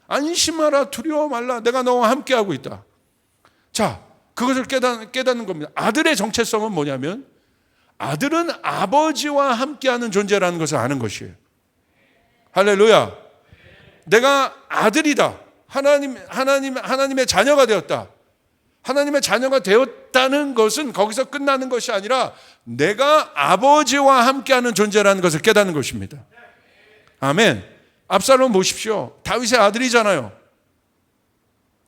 안심하라, 두려워 말라. 내가 너와 함께하고 있다. 자, 그것을 깨닫는 겁니다. 아들의 정체성은 뭐냐면 아들은 아버지와 함께하는 존재라는 것을 아는 것이에요. 할렐루야. 내가 아들이다. 하나님의 자녀가 되었다. 하나님의 자녀가 되었다는 것은 거기서 끝나는 것이 아니라 내가 아버지와 함께하는 존재라는 것을 깨닫는 것입니다. 아멘. 압살롬 보십시오. 다윗의 아들이잖아요.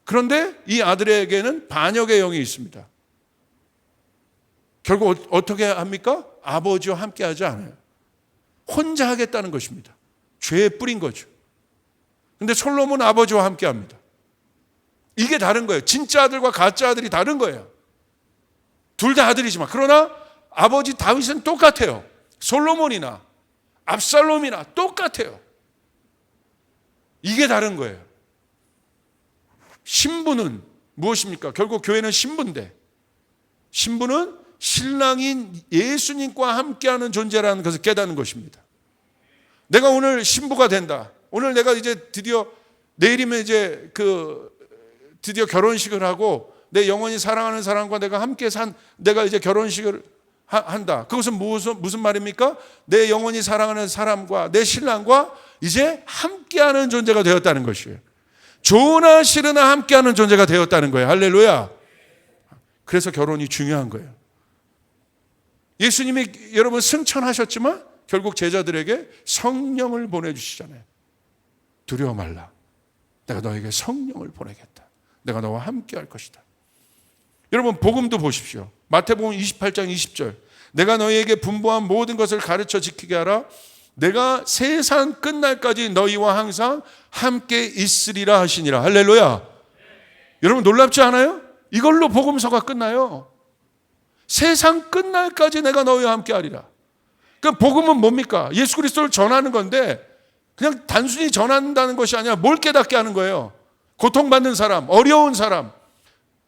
그런데 이 아들에게는 반역의 영이 있습니다. 결국 어떻게 합니까? 아버지와 함께하지 않아요. 혼자 하겠다는 것입니다. 죄에 뿌린 거죠. 그런데 솔로몬은 아버지와 함께합니다. 이게 다른 거예요. 진짜 아들과 가짜 아들이 다른 거예요. 둘 다 아들이지만, 그러나 아버지 다윗은 똑같아요. 솔로몬이나 압살롬이나 똑같아요. 이게 다른 거예요. 신부는 무엇입니까? 결국 교회는 신부인데, 신부는 신랑인 예수님과 함께하는 존재라는 것을 깨닫는 것입니다. 내가 오늘 신부가 된다. 오늘 내가 이제 드디어 내일이면 이제 드디어 결혼식을 하고 내 영원히 사랑하는 사람과 내가 함께 내가 이제 결혼식을 한다. 그것은 무슨 말입니까? 내 영원히 사랑하는 사람과 내 신랑과 이제 함께하는 존재가 되었다는 것이에요. 좋으나 싫으나 함께하는 존재가 되었다는 거예요. 할렐루야. 그래서 결혼이 중요한 거예요. 예수님이 여러분 승천하셨지만 결국 제자들에게 성령을 보내주시잖아요. 두려워 말라. 내가 너에게 성령을 보내겠다. 내가 너와 함께할 것이다. 여러분 복음도 보십시오. 마태복음 28장 20절. 내가 너희에게 분부한 모든 것을 가르쳐 지키게 하라. 내가 세상 끝날까지 너희와 항상 함께 있으리라 하시니라. 할렐루야. 여러분 놀랍지 않아요? 이걸로 복음서가 끝나요. 세상 끝날까지 내가 너희와 함께 하리라. 그럼 복음은 뭡니까? 예수 그리스도를 전하는 건데 그냥 단순히 전한다는 것이 아니라 뭘 깨닫게 하는 거예요. 고통받는 사람, 어려운 사람,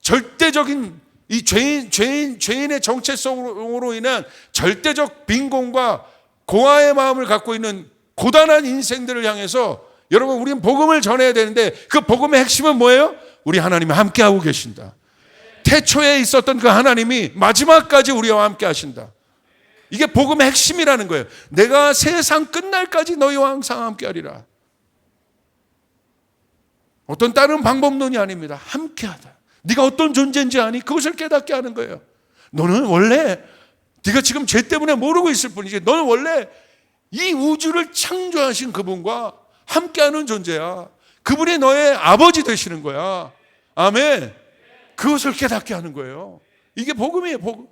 절대적인 이 죄인의 정체성으로 인한 절대적 빈곤과 고아의 마음을 갖고 있는 고단한 인생들을 향해서 여러분 우리는 복음을 전해야 되는데 그 복음의 핵심은 뭐예요? 우리 하나님이 함께하고 계신다. 태초에 있었던 그 하나님이 마지막까지 우리와 함께 하신다. 이게 복음의 핵심이라는 거예요. 내가 세상 끝날까지 너희와 항상 함께하리라. 어떤 다른 방법론이 아닙니다. 함께하다. 네가 어떤 존재인지 아니? 그것을 깨닫게 하는 거예요. 너는 원래 네가 지금 죄 때문에 모르고 있을 뿐이지 너는 원래 이 우주를 창조하신 그분과 함께하는 존재야. 그분이 너의 아버지 되시는 거야. 아멘. 그것을 깨닫게 하는 거예요. 이게 복음이에요. 복음.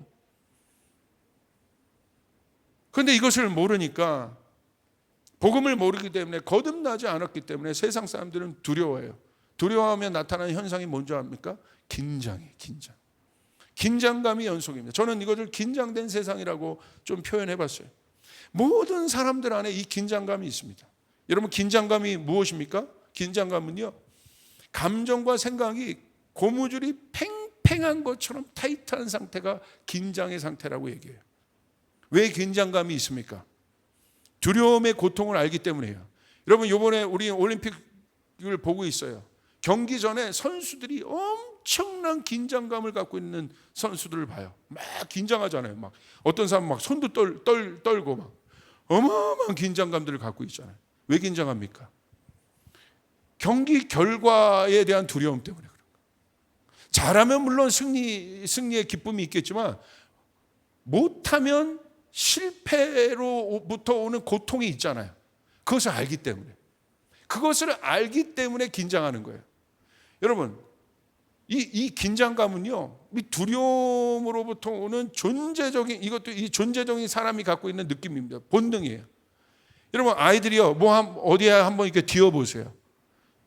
그런데 이것을 모르니까 복음을 모르기 때문에 거듭나지 않았기 때문에 세상 사람들은 두려워해요. 두려워하면 나타나는 현상이 뭔지 압니까? 긴장이에요. 긴장. 긴장감이 연속입니다. 저는 이것을 긴장된 세상이라고 좀 표현해봤어요. 모든 사람들 안에 이 긴장감이 있습니다. 여러분 긴장감이 무엇입니까? 긴장감은요, 감정과 생각이 고무줄이 팽팽한 것처럼 타이트한 상태가 긴장의 상태라고 얘기해요. 왜 긴장감이 있습니까? 두려움의 고통을 알기 때문이에요. 여러분 이번에 우리 올림픽을 보고 있어요. 경기 전에 선수들이 엄청난 긴장감을 갖고 있는 선수들을 봐요. 막 긴장하잖아요. 막 어떤 사람은 막 손도 떨고 막 어마어마한 긴장감들을 갖고 있잖아요. 왜 긴장합니까? 경기 결과에 대한 두려움 때문에 그런 거예요. 잘하면 물론 승리의 기쁨이 있겠지만 못하면 실패로부터 오는 고통이 있잖아요. 그것을 알기 때문에. 그것을 알기 때문에 긴장하는 거예요. 여러분, 이 긴장감은요, 이 두려움으로부터 오는 존재적인, 이것도 이 존재적인 사람이 갖고 있는 느낌입니다. 본능이에요. 여러분, 아이들이요, 어디에 한번 이렇게 뒤어보세요.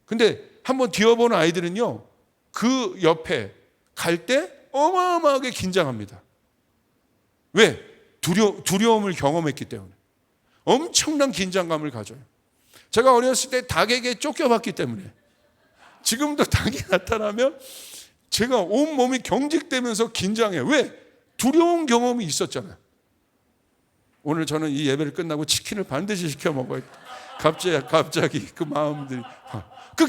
근데 한번 뒤어보는 아이들은요, 그 옆에 갈 때 어마어마하게 긴장합니다. 왜? 두려움을 경험했기 때문에. 엄청난 긴장감을 가져요. 제가 어렸을 때 닭에게 쫓겨봤기 때문에 지금도 닭이 나타나면 제가 온몸이 경직되면서 긴장해요. 왜? 두려운 경험이 있었잖아요. 오늘 저는 이 예배를 끝나고 치킨을 반드시 시켜 먹어요. 갑자기 그 마음들이. 그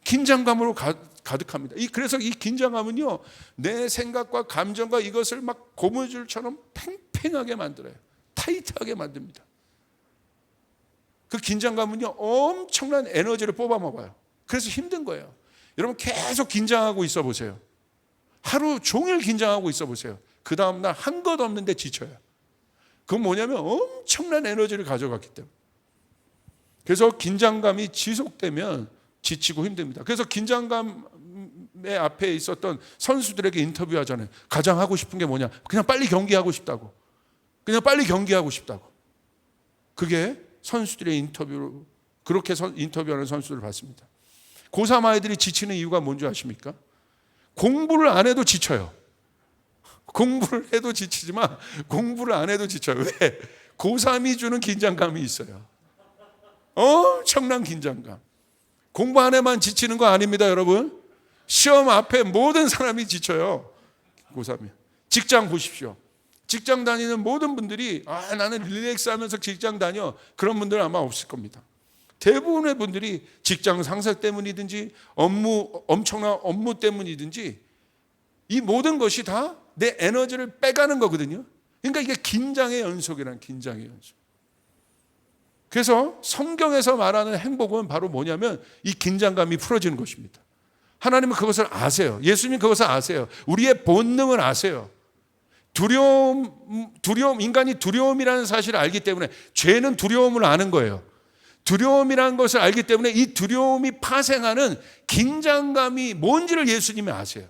긴장감으로 가득합니다. 그래서 이 긴장감은요, 내 생각과 감정과 이것을 막 고무줄처럼 팽팽하게 만들어요. 타이트하게 만듭니다. 그 긴장감은요, 엄청난 에너지를 뽑아먹어요. 그래서 힘든 거예요. 여러분 계속 긴장하고 있어 보세요. 하루 종일 긴장하고 있어 보세요. 그 다음날 한 것 없는데 지쳐요. 그건 뭐냐면 엄청난 에너지를 가져갔기 때문에. 그래서 긴장감이 지속되면 지치고 힘듭니다. 그래서 긴장감의 앞에 있었던 선수들에게 인터뷰하잖아요. 가장 하고 싶은 게 뭐냐? 그냥 빨리 경기하고 싶다고. 그냥 빨리 경기하고 싶다고. 그게 선수들의 인터뷰 그렇게 인터뷰하는 선수들을 봤습니다. 고3 아이들이 지치는 이유가 뭔지 아십니까? 공부를 안 해도 지쳐요. 공부를 해도 지치지만 공부를 안 해도 지쳐요. 왜? 고3이 주는 긴장감이 있어요. 엄청난 긴장감. 공부 안 해만 지치는 거 아닙니다, 여러분. 시험 앞에 모든 사람이 지쳐요. 고3이. 직장 보십시오. 직장 다니는 모든 분들이 나는 릴렉스 하면서 직장 다녀. 그런 분들은 아마 없을 겁니다. 대부분의 분들이 직장 상사 때문이든지 엄청난 업무 때문이든지 이 모든 것이 다 내 에너지를 빼가는 거거든요. 그러니까 이게 긴장의 연속이란 긴장의 연속. 그래서 성경에서 말하는 행복은 바로 뭐냐면 이 긴장감이 풀어지는 것입니다. 하나님은 그것을 아세요. 예수님은 그것을 아세요. 우리의 본능을 아세요. 두려움, 인간이 두려움이라는 사실을 알기 때문에 죄는 두려움을 아는 거예요. 두려움이라는 것을 알기 때문에 이 두려움이 파생하는 긴장감이 뭔지를 예수님이 아세요.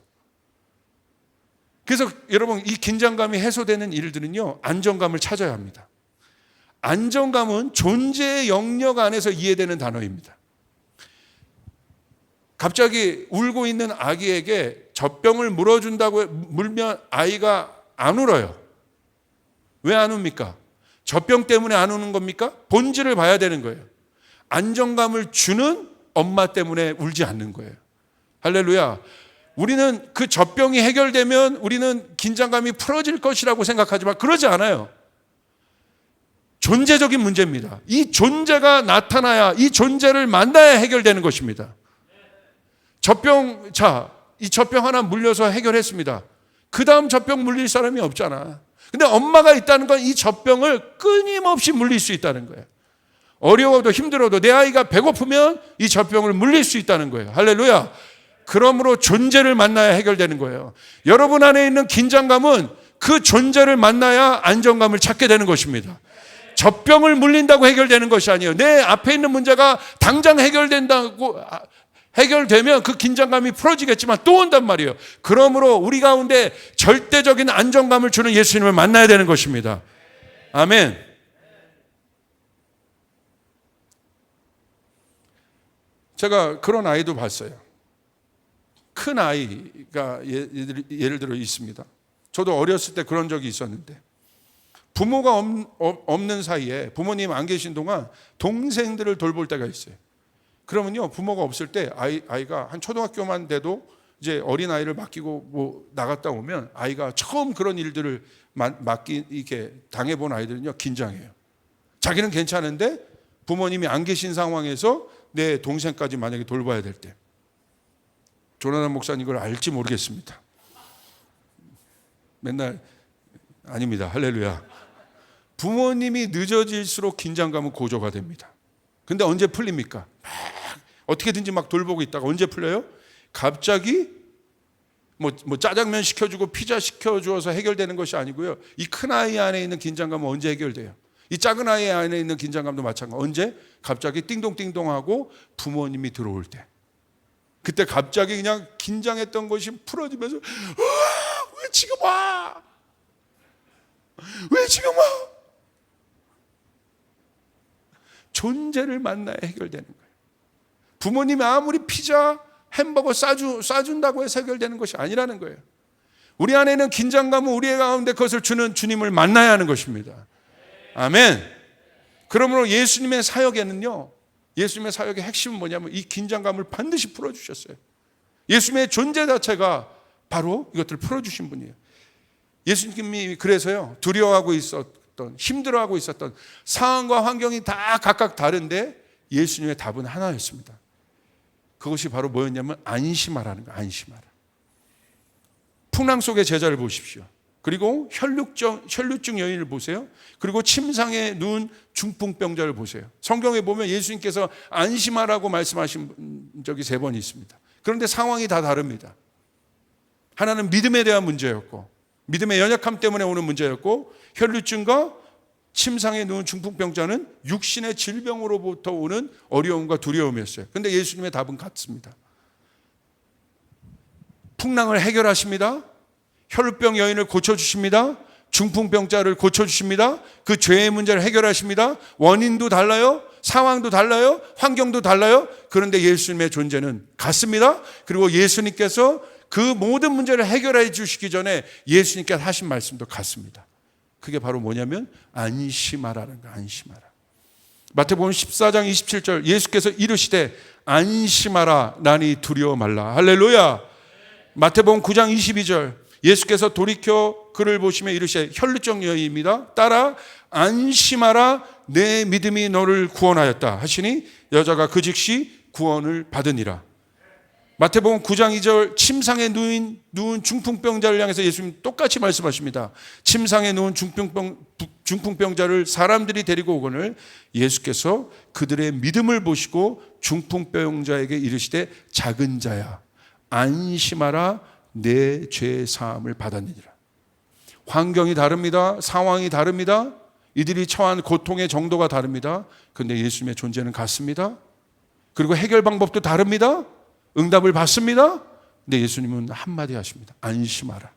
그래서 여러분 이 긴장감이 해소되는 일들은요, 안정감을 찾아야 합니다. 안정감은 존재의 영역 안에서 이해되는 단어입니다. 갑자기 울고 있는 아기에게 젖병을 물어준다고 물면 아이가 안 울어요. 왜 안 웁니까? 젖병 때문에 안 우는 겁니까? 본질을 봐야 되는 거예요. 안정감을 주는 엄마 때문에 울지 않는 거예요. 할렐루야. 우리는 그 젖병이 해결되면 우리는 긴장감이 풀어질 것이라고 생각하지만 그러지 않아요. 존재적인 문제입니다. 이 존재가 나타나야, 이 존재를 만나야 해결되는 것입니다. 이 젖병 하나 물려서 해결했습니다. 그 다음 젖병 물릴 사람이 없잖아. 근데 엄마가 있다는 건 이 젖병을 끊임없이 물릴 수 있다는 거예요. 어려워도 힘들어도 내 아이가 배고프면 이 젖병을 물릴 수 있다는 거예요. 할렐루야. 그러므로 존재를 만나야 해결되는 거예요. 여러분 안에 있는 긴장감은 그 존재를 만나야 안정감을 찾게 되는 것입니다. 젖병을 물린다고 해결되는 것이 아니에요. 내 앞에 있는 문제가 당장 해결되면 그 긴장감이 풀어지겠지만 또 온단 말이에요. 그러므로 우리 가운데 절대적인 안정감을 주는 예수님을 만나야 되는 것입니다. 아멘. 제가 그런 아이도 봤어요. 큰 아이가 예를 들어 있습니다. 저도 어렸을 때 그런 적이 있었는데 부모가 없는 사이에 부모님 안 계신 동안 동생들을 돌볼 때가 있어요. 그러면요, 부모가 없을 때 아이가 한 초등학교만 돼도 이제 어린아이를 맡기고 나갔다 오면 아이가 처음 그런 일들을 이렇게 당해본 아이들은요, 긴장해요. 자기는 괜찮은데 부모님이 안 계신 상황에서 내 동생까지 만약에 돌봐야 될 때. 조나단 목사님 이걸 알지 모르겠습니다. 맨날 아닙니다. 할렐루야. 부모님이 늦어질수록 긴장감은 고조가 됩니다. 근데 언제 풀립니까? 어떻게든지 막 돌보고 있다가 언제 풀려요? 갑자기 짜장면 시켜주고 피자 시켜주어서 해결되는 것이 아니고요. 이 큰 아이 안에 있는 긴장감은 언제 해결돼요? 이 작은 아이 안에 있는 긴장감도 마찬가지. 언제? 갑자기 띵동띵동하고 부모님이 들어올 때. 그때 갑자기 그냥 긴장했던 것이 풀어지면서 왜 지금 와? 왜 지금 와? 존재를 만나야 해결되는 거예요. 부모님이 아무리 피자, 햄버거 싸준다고 해서 해결되는 것이 아니라는 거예요. 우리 안에 있는 긴장감은 우리 가운데 그것을 주는 주님을 만나야 하는 것입니다. 아멘. 그러므로 예수님의 사역에는요, 예수님의 사역의 핵심은 뭐냐면 이 긴장감을 반드시 풀어주셨어요. 예수님의 존재 자체가 바로 이것들을 풀어주신 분이에요. 예수님이 그래서요, 두려워하고 있었던, 힘들어하고 있었던 상황과 환경이 다 각각 다른데 예수님의 답은 하나였습니다. 그것이 바로 뭐였냐면 안심하라는 거예요. 안심하라. 풍랑 속의 제자를 보십시오. 그리고 혈루증 여인을 보세요. 그리고 침상에 누운 중풍병자를 보세요. 성경에 보면 예수님께서 안심하라고 말씀하신 적이 3번 있습니다. 그런데 상황이 다 다릅니다. 하나는 믿음에 대한 문제였고, 믿음의 연약함 때문에 오는 문제였고, 혈루증과 침상에 누운 중풍병자는 육신의 질병으로부터 오는 어려움과 두려움이었어요. 그런데 예수님의 답은 같습니다. 풍랑을 해결하십니다. 혈루병 여인을 고쳐주십니다. 중풍병자를 고쳐주십니다. 그 죄의 문제를 해결하십니다. 원인도 달라요. 상황도 달라요. 환경도 달라요. 그런데 예수님의 존재는 같습니다. 그리고 예수님께서 그 모든 문제를 해결해 주시기 전에 예수님께서 하신 말씀도 같습니다. 그게 바로 뭐냐면 안심하라는 거, 안심하라. 마태복음 14장 27절 예수께서 이르시되 안심하라 나니 두려워 말라. 할렐루야. 마태복음 9장 22절 예수께서 돌이켜 그를 보시며 이르시되 혈루증 여인입니다. 따라 안심하라 내 믿음이 너를 구원하였다 하시니 여자가 그 즉시 구원을 받으니라. 마태복음 9장 2절 침상에 누운 중풍병자를 향해서 예수님 똑같이 말씀하십니다. 침상에 누운 중풍병자를 사람들이 데리고 오거늘 예수께서 그들의 믿음을 보시고 중풍병자에게 이르시되 작은 자야 안심하라 내 죄 사함을 받았느니라. 환경이 다릅니다. 상황이 다릅니다. 이들이 처한 고통의 정도가 다릅니다. 그런데 예수님의 존재는 같습니다. 그리고 해결 방법도 다릅니다. 응답을 받습니다. 근데 예수님은 한마디 하십니다. 안심하라.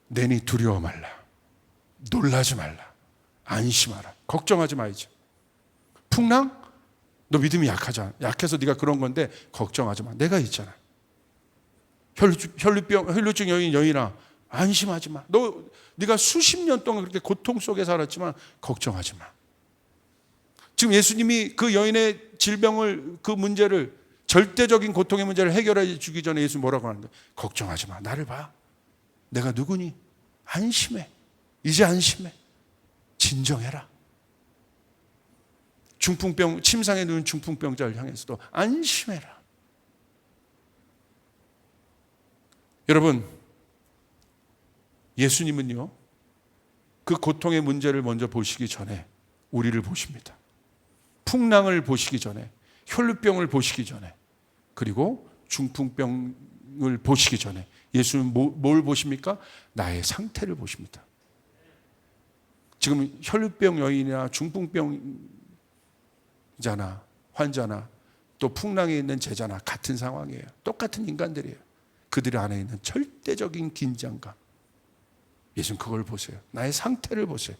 내니 두려워 말라. 놀라지 말라. 안심하라. 걱정하지 말자. 풍랑? 너 믿음이 약하잖아. 약해서 네가 그런 건데 걱정하지 마. 내가 있잖아. 혈루증 여인아 안심하지 마. 네가 수십 년 동안 그렇게 고통 속에 살았지만 걱정하지 마. 지금 예수님이 그 여인의 질병을 그 문제를 절대적인 고통의 문제를 해결해 주기 전에 예수님 뭐라고 하는데 걱정하지 마. 나를 봐. 내가 누구니? 안심해. 이제 안심해. 진정해라. 침상에 누운 중풍병자를 향해서도 안심해라. 여러분, 예수님은요, 그 고통의 문제를 먼저 보시기 전에 우리를 보십니다. 풍랑을 보시기 전에, 혈루병을 보시기 전에, 그리고 중풍병을 보시기 전에 예수는 뭘 보십니까? 나의 상태를 보십니다. 지금 혈루병 여인이나 중풍병자나 환자나 또 풍랑에 있는 제자나 같은 상황이에요. 똑같은 인간들이에요. 그들 안에 있는 절대적인 긴장감. 예수님 그걸 보세요. 나의 상태를 보세요.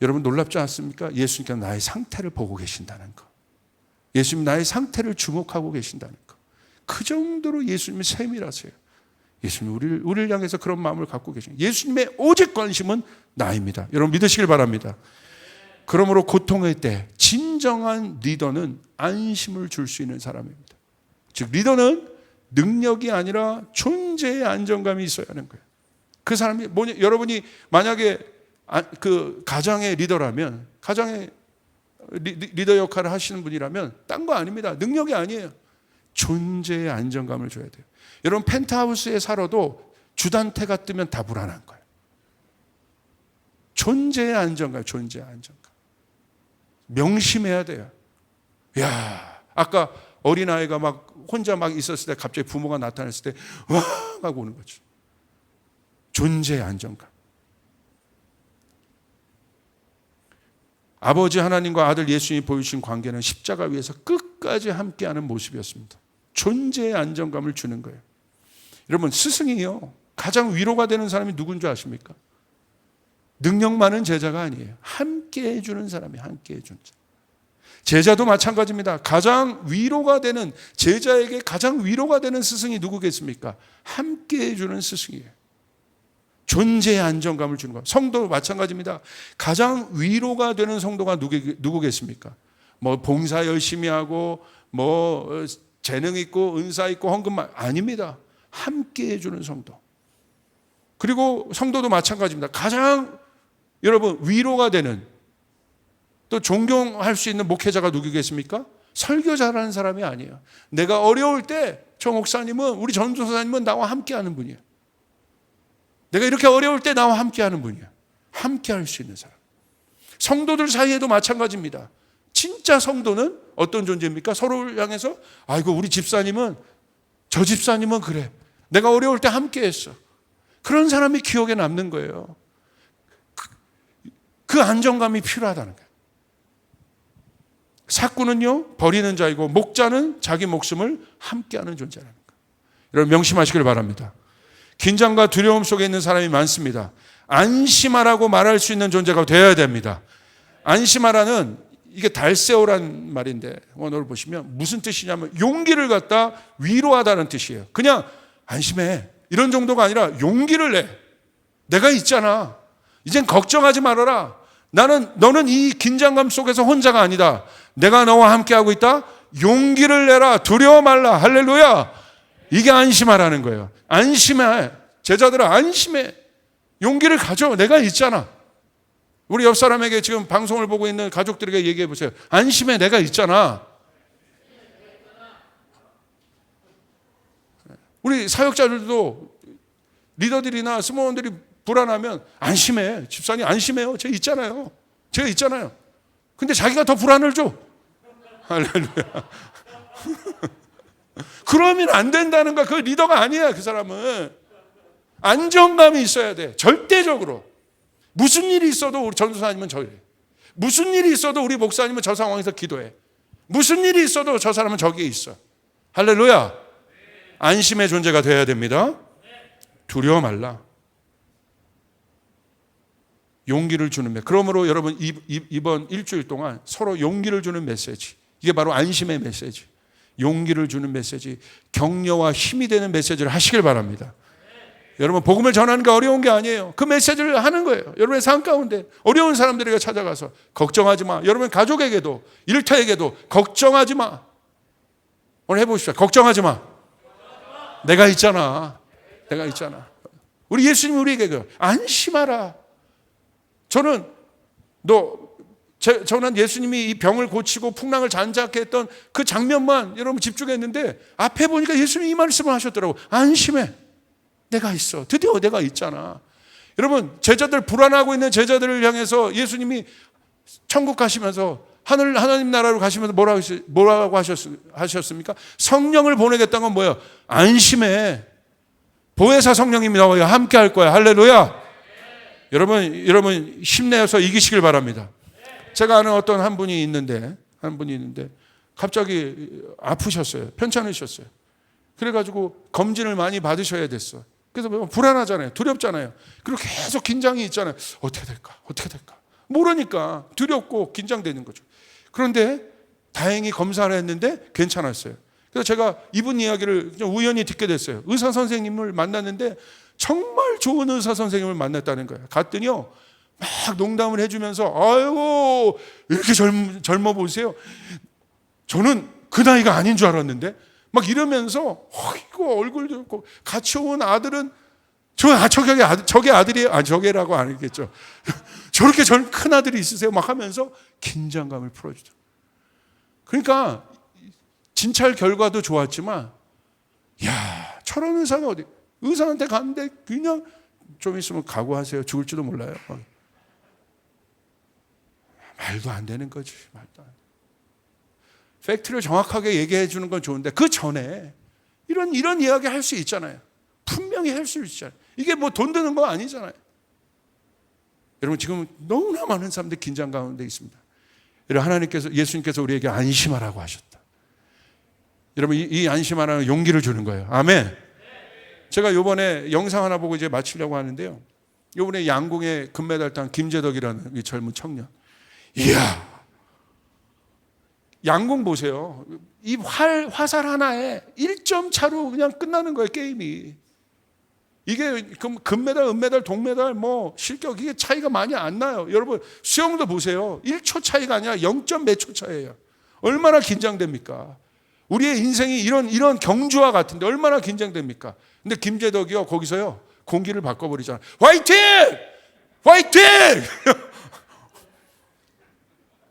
여러분 놀랍지 않습니까? 예수님께서 나의 상태를 보고 계신다는 거. 예수님 나의 상태를 주목하고 계신다는 거. 그 정도로 예수님이 세밀하세요. 예수님 우리를 향해서 그런 마음을 갖고 계십니다. 예수님의 오직 관심은 나입니다. 여러분 믿으시길 바랍니다. 그러므로 고통의 때 진정한 리더는 안심을 줄 수 있는 사람입니다. 즉 리더는 능력이 아니라 존재의 안정감이 있어야 하는 거예요. 그 사람이 여러분이 만약에 그 가정의 리더라면, 가정의 리더 역할을 하시는 분이라면 딴 거 아닙니다. 능력이 아니에요. 존재의 안정감을 줘야 돼요. 여러분 펜트하우스에 살아도 주단태가 뜨면 다 불안한 거예요. 존재의 안정감, 존재의 안정감. 명심해야 돼요. 야, 아까 어린아이가 막 혼자 막 있었을 때 갑자기 부모가 나타났을 때 와 하고 오는 거죠. 존재의 안정감. 아버지 하나님과 아들 예수님이 보여주신 관계는 십자가 위에서 끝까지 함께하는 모습이었습니다. 존재의 안정감을 주는 거예요. 여러분 스승이요 가장 위로가 되는 사람이 누군지 아십니까? 능력 많은 제자가 아니에요. 함께 해주는 사람이 함께 해주는 자. 제자도 마찬가지입니다. 가장 위로가 되는 제자에게 가장 위로가 되는 스승이 누구겠습니까? 함께 해주는 스승이에요. 존재의 안정감을 주는 것. 성도도 마찬가지입니다. 가장 위로가 되는 성도가 누구겠습니까? 뭐 봉사 열심히 하고 뭐 재능 있고 은사 있고 헌금만 아닙니다. 함께 해주는 성도. 그리고 성도도 마찬가지입니다. 가장 여러분 위로가 되는 또 존경할 수 있는 목회자가 누구겠습니까? 설교자라는 사람이 아니에요. 내가 어려울 때 저 목사님은 우리 전도사님은 나와 함께하는 분이에요. 내가 이렇게 어려울 때 나와 함께하는 분이에요. 함께할 수 있는 사람. 성도들 사이에도 마찬가지입니다. 진짜 성도는 어떤 존재입니까? 서로를 향해서 아이고 우리 집사님은 저 집사님은 그래. 내가 어려울 때 함께했어. 그런 사람이 기억에 남는 거예요. 그 안정감이 필요하다는 거예요. 사꾼은요 버리는 자이고 목자는 자기 목숨을 함께하는 존재라는 거예요. 여러분 명심하시길 바랍니다. 긴장과 두려움 속에 있는 사람이 많습니다. 안심하라고 말할 수 있는 존재가 되어야 됩니다. 안심하라는 이게 달세오란 말인데 오늘 보시면 무슨 뜻이냐면 용기를 갖다 위로하다는 뜻이에요. 그냥 안심해 이런 정도가 아니라 용기를 내. 내가 있잖아. 이젠 걱정하지 말아라. 너는 이 긴장감 속에서 혼자가 아니다. 내가 너와 함께하고 있다. 용기를 내라. 두려워 말라. 할렐루야. 이게 안심하라는 거예요. 안심해. 제자들은 안심해. 용기를 가져. 내가 있잖아. 우리 옆 사람에게 지금 방송을 보고 있는 가족들에게 얘기해 보세요. 안심해. 내가 있잖아. 우리 사역자들도 리더들이나 스모원들이 불안하면 안심해. 집사님 안심해요. 제가 있잖아요. 제가 있잖아요. 근데 자기가 더 불안을 줘. 할렐루야. 그러면 안 된다는 거야. 그 리더가 아니야. 그 사람은. 안정감이 있어야 돼. 절대적으로. 무슨 일이 있어도 우리 전도사님은 저래. 무슨 일이 있어도 우리 목사님은 저 상황에서 기도해. 무슨 일이 있어도 저 사람은 저기에 있어. 할렐루야. 안심의 존재가 되어야 됩니다. 두려워 말라. 용기를 주는 메시지. 그러므로 여러분 이번 일주일 동안 서로 용기를 주는 메시지. 이게 바로 안심의 메시지. 용기를 주는 메시지. 격려와 힘이 되는 메시지를 하시길 바랍니다. 여러분 복음을 전하는 게 어려운 게 아니에요. 그 메시지를 하는 거예요. 여러분의 삶 가운데 어려운 사람들에게 찾아가서 걱정하지 마. 여러분 가족에게도 일터에게도 걱정하지 마. 오늘 해보십시오. 걱정하지 마. 내가 있잖아. 내가 있잖아. 우리 예수님이 우리에게 안심하라. 저는 예수님이 이 병을 고치고 풍랑을 잔잔케 했던 그 장면만 여러분 집중했는데 앞에 보니까 예수님이 이 말씀을 하셨더라고. 안심해. 내가 있어. 드디어 내가 있잖아. 여러분 제자들 불안하고 있는 제자들을 향해서 예수님이 천국 가시면서 하나님 나라로 가시면서 뭐라고 하셨습니까? 성령을 보내겠다는 건 뭐예요? 안심해. 보혜사 성령님이 나와 함께 할 거야. 할렐루야. 여러분 힘내서 이기시길 바랍니다. 제가 아는 어떤 한 분이 있는데 갑자기 아프셨어요. 편찮으셨어요. 그래가지고 검진을 많이 받으셔야 됐어. 그래서 불안하잖아요. 두렵잖아요. 그리고 계속 긴장이 있잖아요. 어떻게 될까? 모르니까 두렵고 긴장되는 거죠. 그런데 다행히 검사를 했는데 괜찮았어요. 그래서 제가 이분 이야기를 우연히 듣게 됐어요. 의사 선생님을 만났는데 정말 좋은 의사 선생님을 만났다는 거예요. 갔더니요 막 농담을 해주면서 아이고 이렇게 젊어 보이세요. 저는 그 나이가 아닌 줄 알았는데 막 이러면서 이거 얼굴도 있고 같이 온 아들은 저게 아들이에요. 저게라고 안 했겠죠. 저렇게 큰 아들이 있으세요. 막 하면서 긴장감을 풀어주죠. 그러니까 진찰 결과도 좋았지만 저런 의사가 어디 의사한테 갔는데 그냥 좀 있으면 각오하세요. 죽을지도 몰라요. 말도 안 되는 거지. 말도 안 돼. 팩트를 정확하게 얘기해 주는 건 좋은데 그 전에 이런 이야기 할 수 있잖아요. 분명히 할 수 있잖아요. 이게 뭐 돈 드는 거 아니잖아요. 여러분 지금 너무나 많은 사람들이 긴장 가운데 있습니다. 여러분 예수님께서 우리에게 안심하라고 하셨다. 여러분 이 안심하라는 용기를 주는 거예요. 아멘. 제가 요번에 영상 하나 보고 이제 마치려고 하는데요. 요번에 양궁에 금메달 딴 김재덕이라는 이 젊은 청년. 이야. 양궁 보세요. 이 화살 하나에 1점 차로 그냥 끝나는 거예요, 게임이. 이게 금메달, 은메달, 동메달, 실격, 이게 차이가 많이 안 나요. 여러분, 수영도 보세요. 1초 차이가 아니라 0. 몇 초 차이예요. 얼마나 긴장됩니까? 우리의 인생이 이런 경주와 같은데 얼마나 긴장됩니까? 근데 김재덕이요, 거기서요, 공기를 바꿔버리잖아요. 화이팅! 화이팅!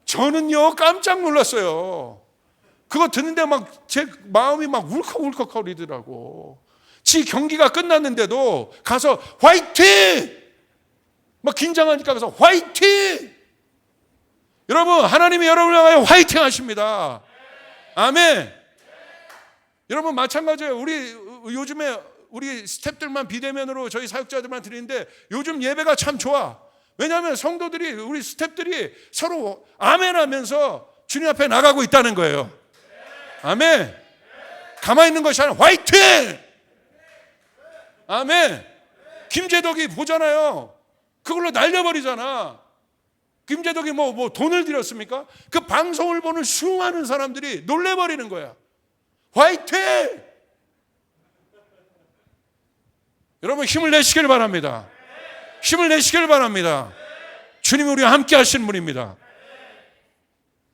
저는요 깜짝 놀랐어요. 그거 듣는데 제 마음이 막 울컥울컥 거리더라고. 지 경기가 끝났는데도 가서 화이팅! 막 긴장하니까 가서 화이팅! 여러분 하나님이 여러분을 향하여 화이팅 하십니다. 아멘. 여러분 마찬가지예요. 요즘에 우리 스태프들만 비대면으로 저희 사역자들만 드리는데 요즘 예배가 참 좋아. 왜냐하면 성도들이 우리 스태프들이 서로 아멘 하면서 주님 앞에 나가고 있다는 거예요. 아멘. 가만히 있는 것이 아니라 화이팅! 아멘. 김재덕이 보잖아요. 그걸로 날려버리잖아. 김재덕이 뭐 돈을 들였습니까? 그 방송을 보는 수많은 사람들이 놀래버리는 거야. 화이팅! 여러분 힘을 내시길 바랍니다. 힘을 내시길 바랍니다. 주님이 우리와 함께 하시는 분입니다.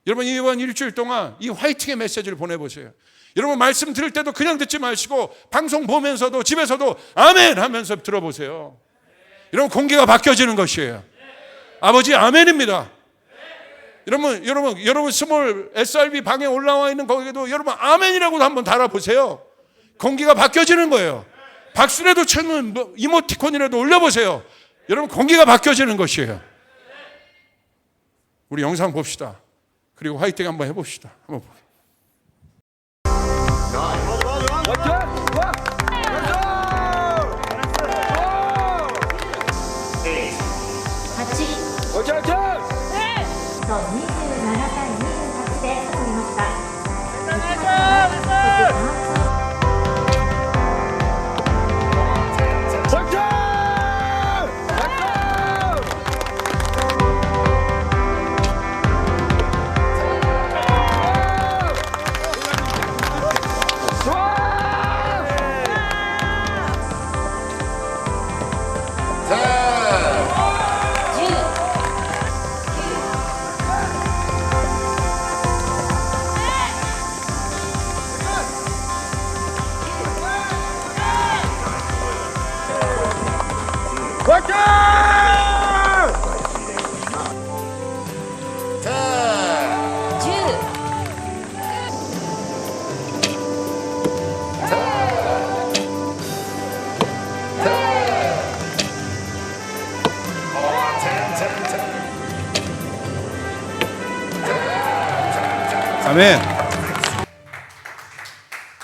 여러분 이번 일주일 동안 이 화이팅의 메시지를 보내보세요. 여러분 말씀 들을 때도 그냥 듣지 마시고 방송 보면서도 집에서도 아멘 하면서 들어보세요. 여러분 공기가 바뀌어지는 것이에요. 아버지 아멘입니다. 여러분 스몰 SRB 방에 올라와 있는 거기에도 여러분 아멘이라고 한번 달아보세요. 공기가 바뀌어지는 거예요. 박수라도 치는 이모티콘이라도 올려보세요. 여러분 공기가 바뀌어지는 것이에요. 우리 영상 봅시다. 그리고 화이팅 한번 해봅시다. 한번 보세요. 아멘.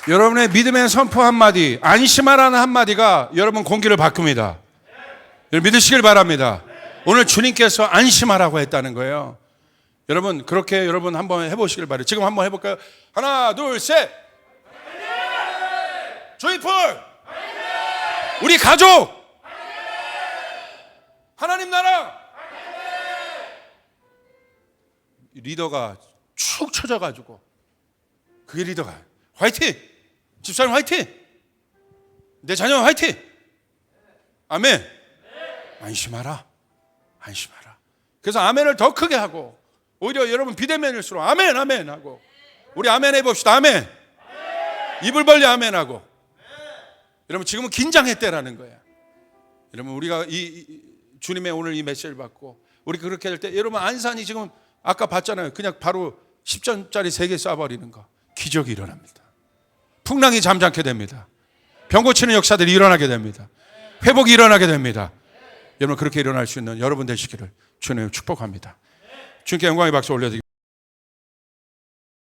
여러분의 믿음의 선포 한마디, 안심하라는 한마디가 여러분 공기를 바꿉니다. 믿으시길 바랍니다. 오늘 주님께서 안심하라고 했다는 거예요. 여러분 그렇게 여러분 한번 해보시길 바래요. 지금 한번 해볼까요? 하나 둘 셋. 조이풀 우리 가족 하나님 나라. 리더가 축 처져가지고 그게 리더가 화이팅! 집사님 화이팅! 내 자녀 화이팅! 아멘. 안심하라. 안심하라. 그래서 아멘을 더 크게 하고 오히려 여러분 비대면일수록 아멘 아멘 하고 우리 아멘 해봅시다. 아멘. 입을 벌려 아멘 하고. 여러분 지금은 긴장했대라는 거야. 여러분 우리가 이 주님의 오늘 이 메시지를 받고 우리 그렇게 할 때 여러분 안산이 지금 아까 봤잖아요. 그냥 바로 10전짜리 3개 쏴버리는 거. 기적이 일어납니다. 풍랑이 잠잠게 됩니다. 병 고치는 역사들이 일어나게 됩니다. 회복이 일어나게 됩니다. 여러분 그렇게 일어날 수 있는 여러분 되시기를 주님 축복합니다. 주님께 영광의 박수 올려드립니다.